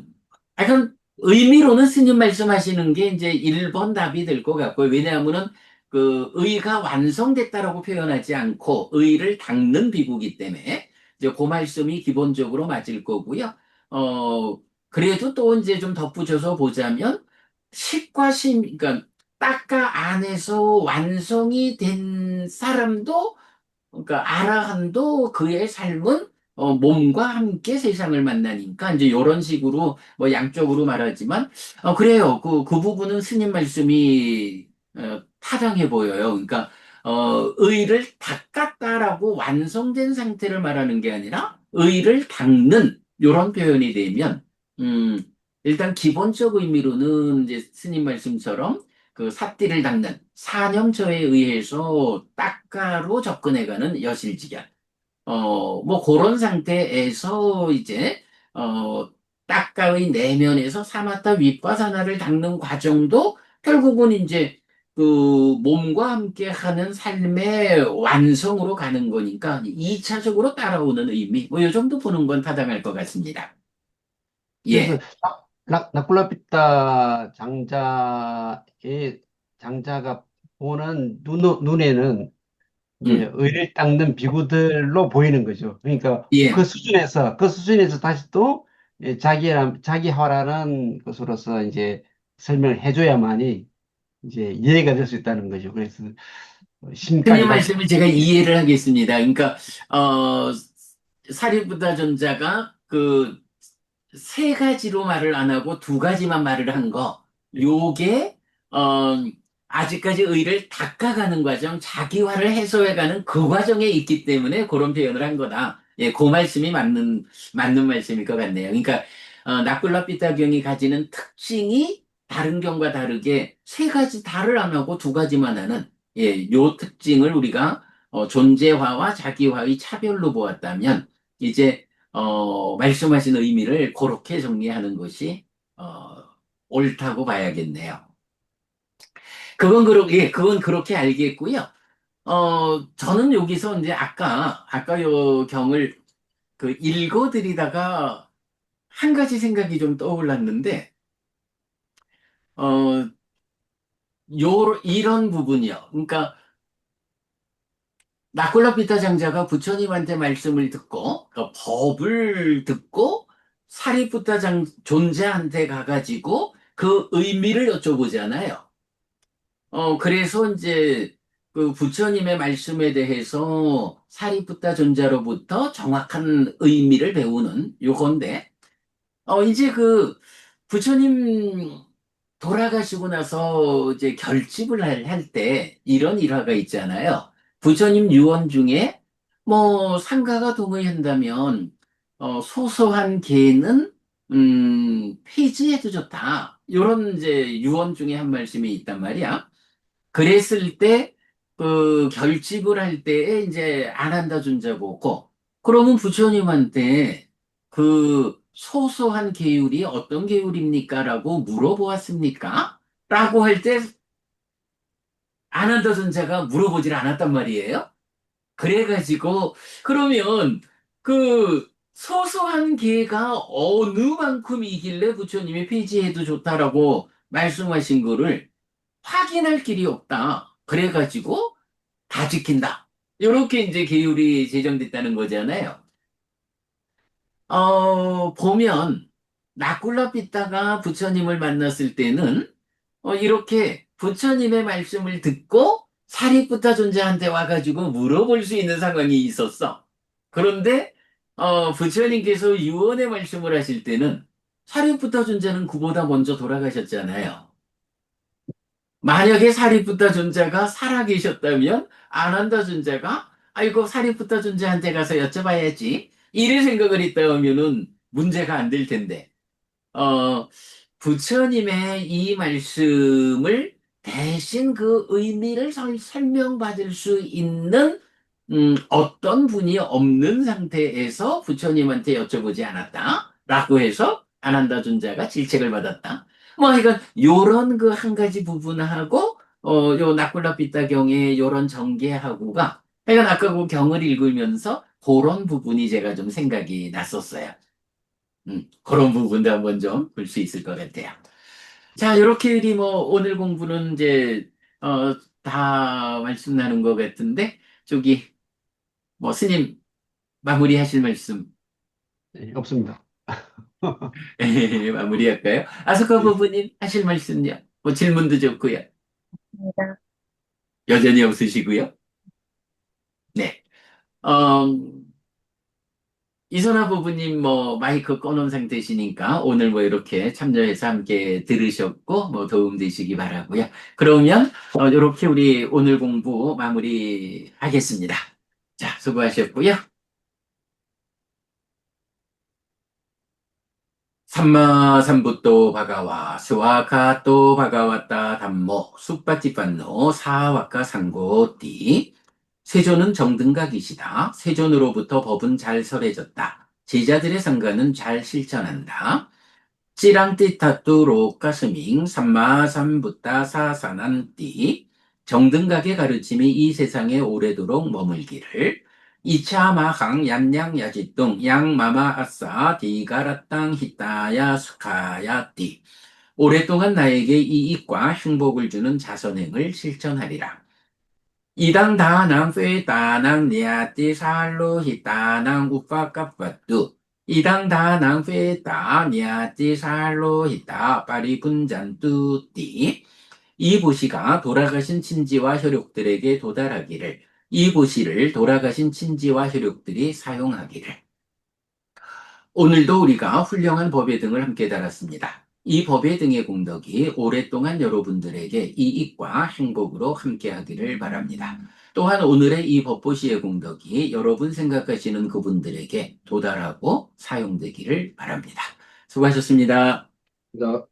약간 의미로는 스님 말씀하시는 게 이제 1번 답이 될 것 같고요. 왜냐하면은 그 의가 완성됐다라고 표현하지 않고 의를 닦는 비구기 때문에 이제 그 말씀이 기본적으로 맞을 거고요. 어, 그래도 또 이제 좀 덧붙여서 보자면 식과 심, 그러니까 딱가 안에서 완성이 된 사람도 그러니까 아라한도 그의 삶은 몸과 함께 세상을 만나니까 이제 이런 식으로 뭐 양쪽으로 말하지만 그래요. 그 부분은 스님 말씀이 타당해 보여요. 그러니까 의를 닦았다라고 완성된 상태를 말하는 게 아니라 의를 닦는 이런 표현이 되면 음, 일단 기본적 의미로는 이제 스님 말씀처럼 그 삿띠를 닦는 사념처에 의해서 딱가로 접근해가는 여실직연. 뭐 그런 상태에서 이제 딱가의 내면에서 사마타 윗바사나를 닦는 과정도 결국은 이제 그 몸과 함께 하는 삶의 완성으로 가는 거니까 2차적으로 따라오는 의미, 뭐 이 정도 보는 건 타당할 것 같습니다. 그래서 예, 나쿨라피타 장자가 보는 눈에는 이제 음, 의를 닦는 비구들로 보이는 거죠. 그러니까 예. 그 수준에서 다시 또 자기화라는 것으로서 이제 설명을 해줘야만이 이제 이해가 될 수 있다는 거죠. 그래서 스님 심까지 다시 말씀을 제가 이해를 하겠습니다. 그러니까 사리부다 전자가 그 세 가지로 말을 안 하고 두 가지만 말을 한 거, 요게 아직까지 의를 닦아가는 과정, 자기화를 해소해가는 그 과정에 있기 때문에 그런 표현을 한 거다. 예, 그 말씀이 맞는 말씀일 것 같네요. 그러니까 나쿨라피타 경이 가지는 특징이 다른 경과 다르게 세 가지 다를 안 하고 두 가지만 하는 요 특징을 우리가 존재화와 자기화의 차별로 보았다면 이제 말씀하신 의미를 그렇게 정리하는 것이 옳다고 봐야겠네요. 그건 그렇게 알겠고요. 저는 여기서 이제 아까 요 경을 그 읽어드리다가 한 가지 생각이 좀 떠올랐는데, 어, 이런 부분이요. 그러니까 나콜라피타 장자가 부처님한테 말씀을 듣고, 그 법을 듣고, 사리푸타 존자한테 가가지고 그 의미를 여쭤보잖아요. 그래서 이제 그 부처님의 말씀에 대해서 사리푸타 존자로부터 정확한 의미를 배우는 요건데, 이제 그 부처님 돌아가시고 나서 이제 결집을 할 때 이런 일화가 있잖아요. 부처님 유언 중에 뭐 상가가 동의한다면 소소한 개는 폐지해도 좋다. 이런 이제 유언 중에 한 말씀이 있단 말이야. 그랬을 때, 그, 결집을 할 때에 이제 안 한다 준자고, 그러면 부처님한테 그 소소한 계율이 어떤 계율입니까? 라고 물어보았습니까? 라고 할 때 안 한다 준자가 물어보질 않았단 말이에요. 그래가지고, 그러면 그 소소한 계가 어느 만큼이길래 부처님이 폐지해도 좋다라고 말씀하신 거를 확인할 길이 없다. 그래가지고 다 지킨다. 이렇게 이제 계율이 제정됐다는 거잖아요. 보면 나쿨라 삐따가 부처님을 만났을 때는 이렇게 부처님의 말씀을 듣고 사리푸타 존자한테 와가지고 물어볼 수 있는 상황이 있었어. 그런데 부처님께서 유언의 말씀을 하실 때는 사리푸타 존자는 그보다 먼저 돌아가셨잖아요. 만약에 사리푸타 존자가 살아계셨다면 아난다 존자가 아이고 사리푸타 존자한테 가서 여쭤봐야지 이를 생각을 했다면은 문제가 안 될 텐데 어, 부처님의 이 말씀을 대신 그 의미를 설명받을 수 있는 어떤 분이 없는 상태에서 부처님한테 여쭤보지 않았다. 라고 해서 아난다 존자가 질책을 받았다. 뭐 이건 요런 그 한 가지 부분하고 요 나쿨라 삐따 경의 요런 전개하고가 그러니까 아까 그 경을 읽으면서 그런 부분이 제가 좀 생각이 났었어요. 그런 부분도 한번 좀 볼 수 있을 것 같아요. 자, 이렇게 우리 뭐 오늘 공부는 이제 다 말씀 나눈 것 같은데 저기 뭐 스님 마무리하실 말씀 없습니다. 마무리할까요? 아소카 예, 부부님 하실 말씀요. 뭐 질문도 좋고요. 입니다. 여전히 없으시고요. 네. 어, 이선아 부부님 뭐 마이크 꺼놓은 상태시니까 오늘 뭐 이렇게 참여해서 함께 들으셨고 뭐 도움 되시기 바라고요. 그러면 이렇게 우리 오늘 공부 마무리하겠습니다. 자, 수고하셨고요. 삼마삼부토 바가와 스와카토 바가와타 담모 쑥바티판노 사와카 상고띠 세존은 정등각이시다. 세존으로부터 법은 잘 설해졌다. 제자들의 상가는 잘 실천한다. 찌랑띠타뚜 로까스밍 삼마삼부타 사사난띠 정등각의 가르침이 이 세상에 오래도록 머물기를 이차마항 얀냥야지뚱 양마마 아싸 디가라땅 히타야 수카야띠 오랫동안 나에게 이익과 행복을 주는 자선행을 실천하리라. 이당 다낭 페다낭 니아띠 살로 히타낭 우파카파뚜 이당 다낭 페다 니아띠 살로 히타 파리분잔뚜띠 이 보시가 돌아가신 친지와 혈육들에게 도달하기를 이 보시를 돌아가신 친지와 혈육들이 사용하기를 오늘도 우리가 훌륭한 법의 등을 함께 달았습니다. 이 법의 등의 공덕이 오랫동안 여러분들에게 이익과 행복으로 함께하기를 바랍니다. 또한 오늘의 이 법보시의 공덕이 여러분 생각하시는 그분들에게 도달하고 사용되기를 바랍니다. 수고하셨습니다. 자,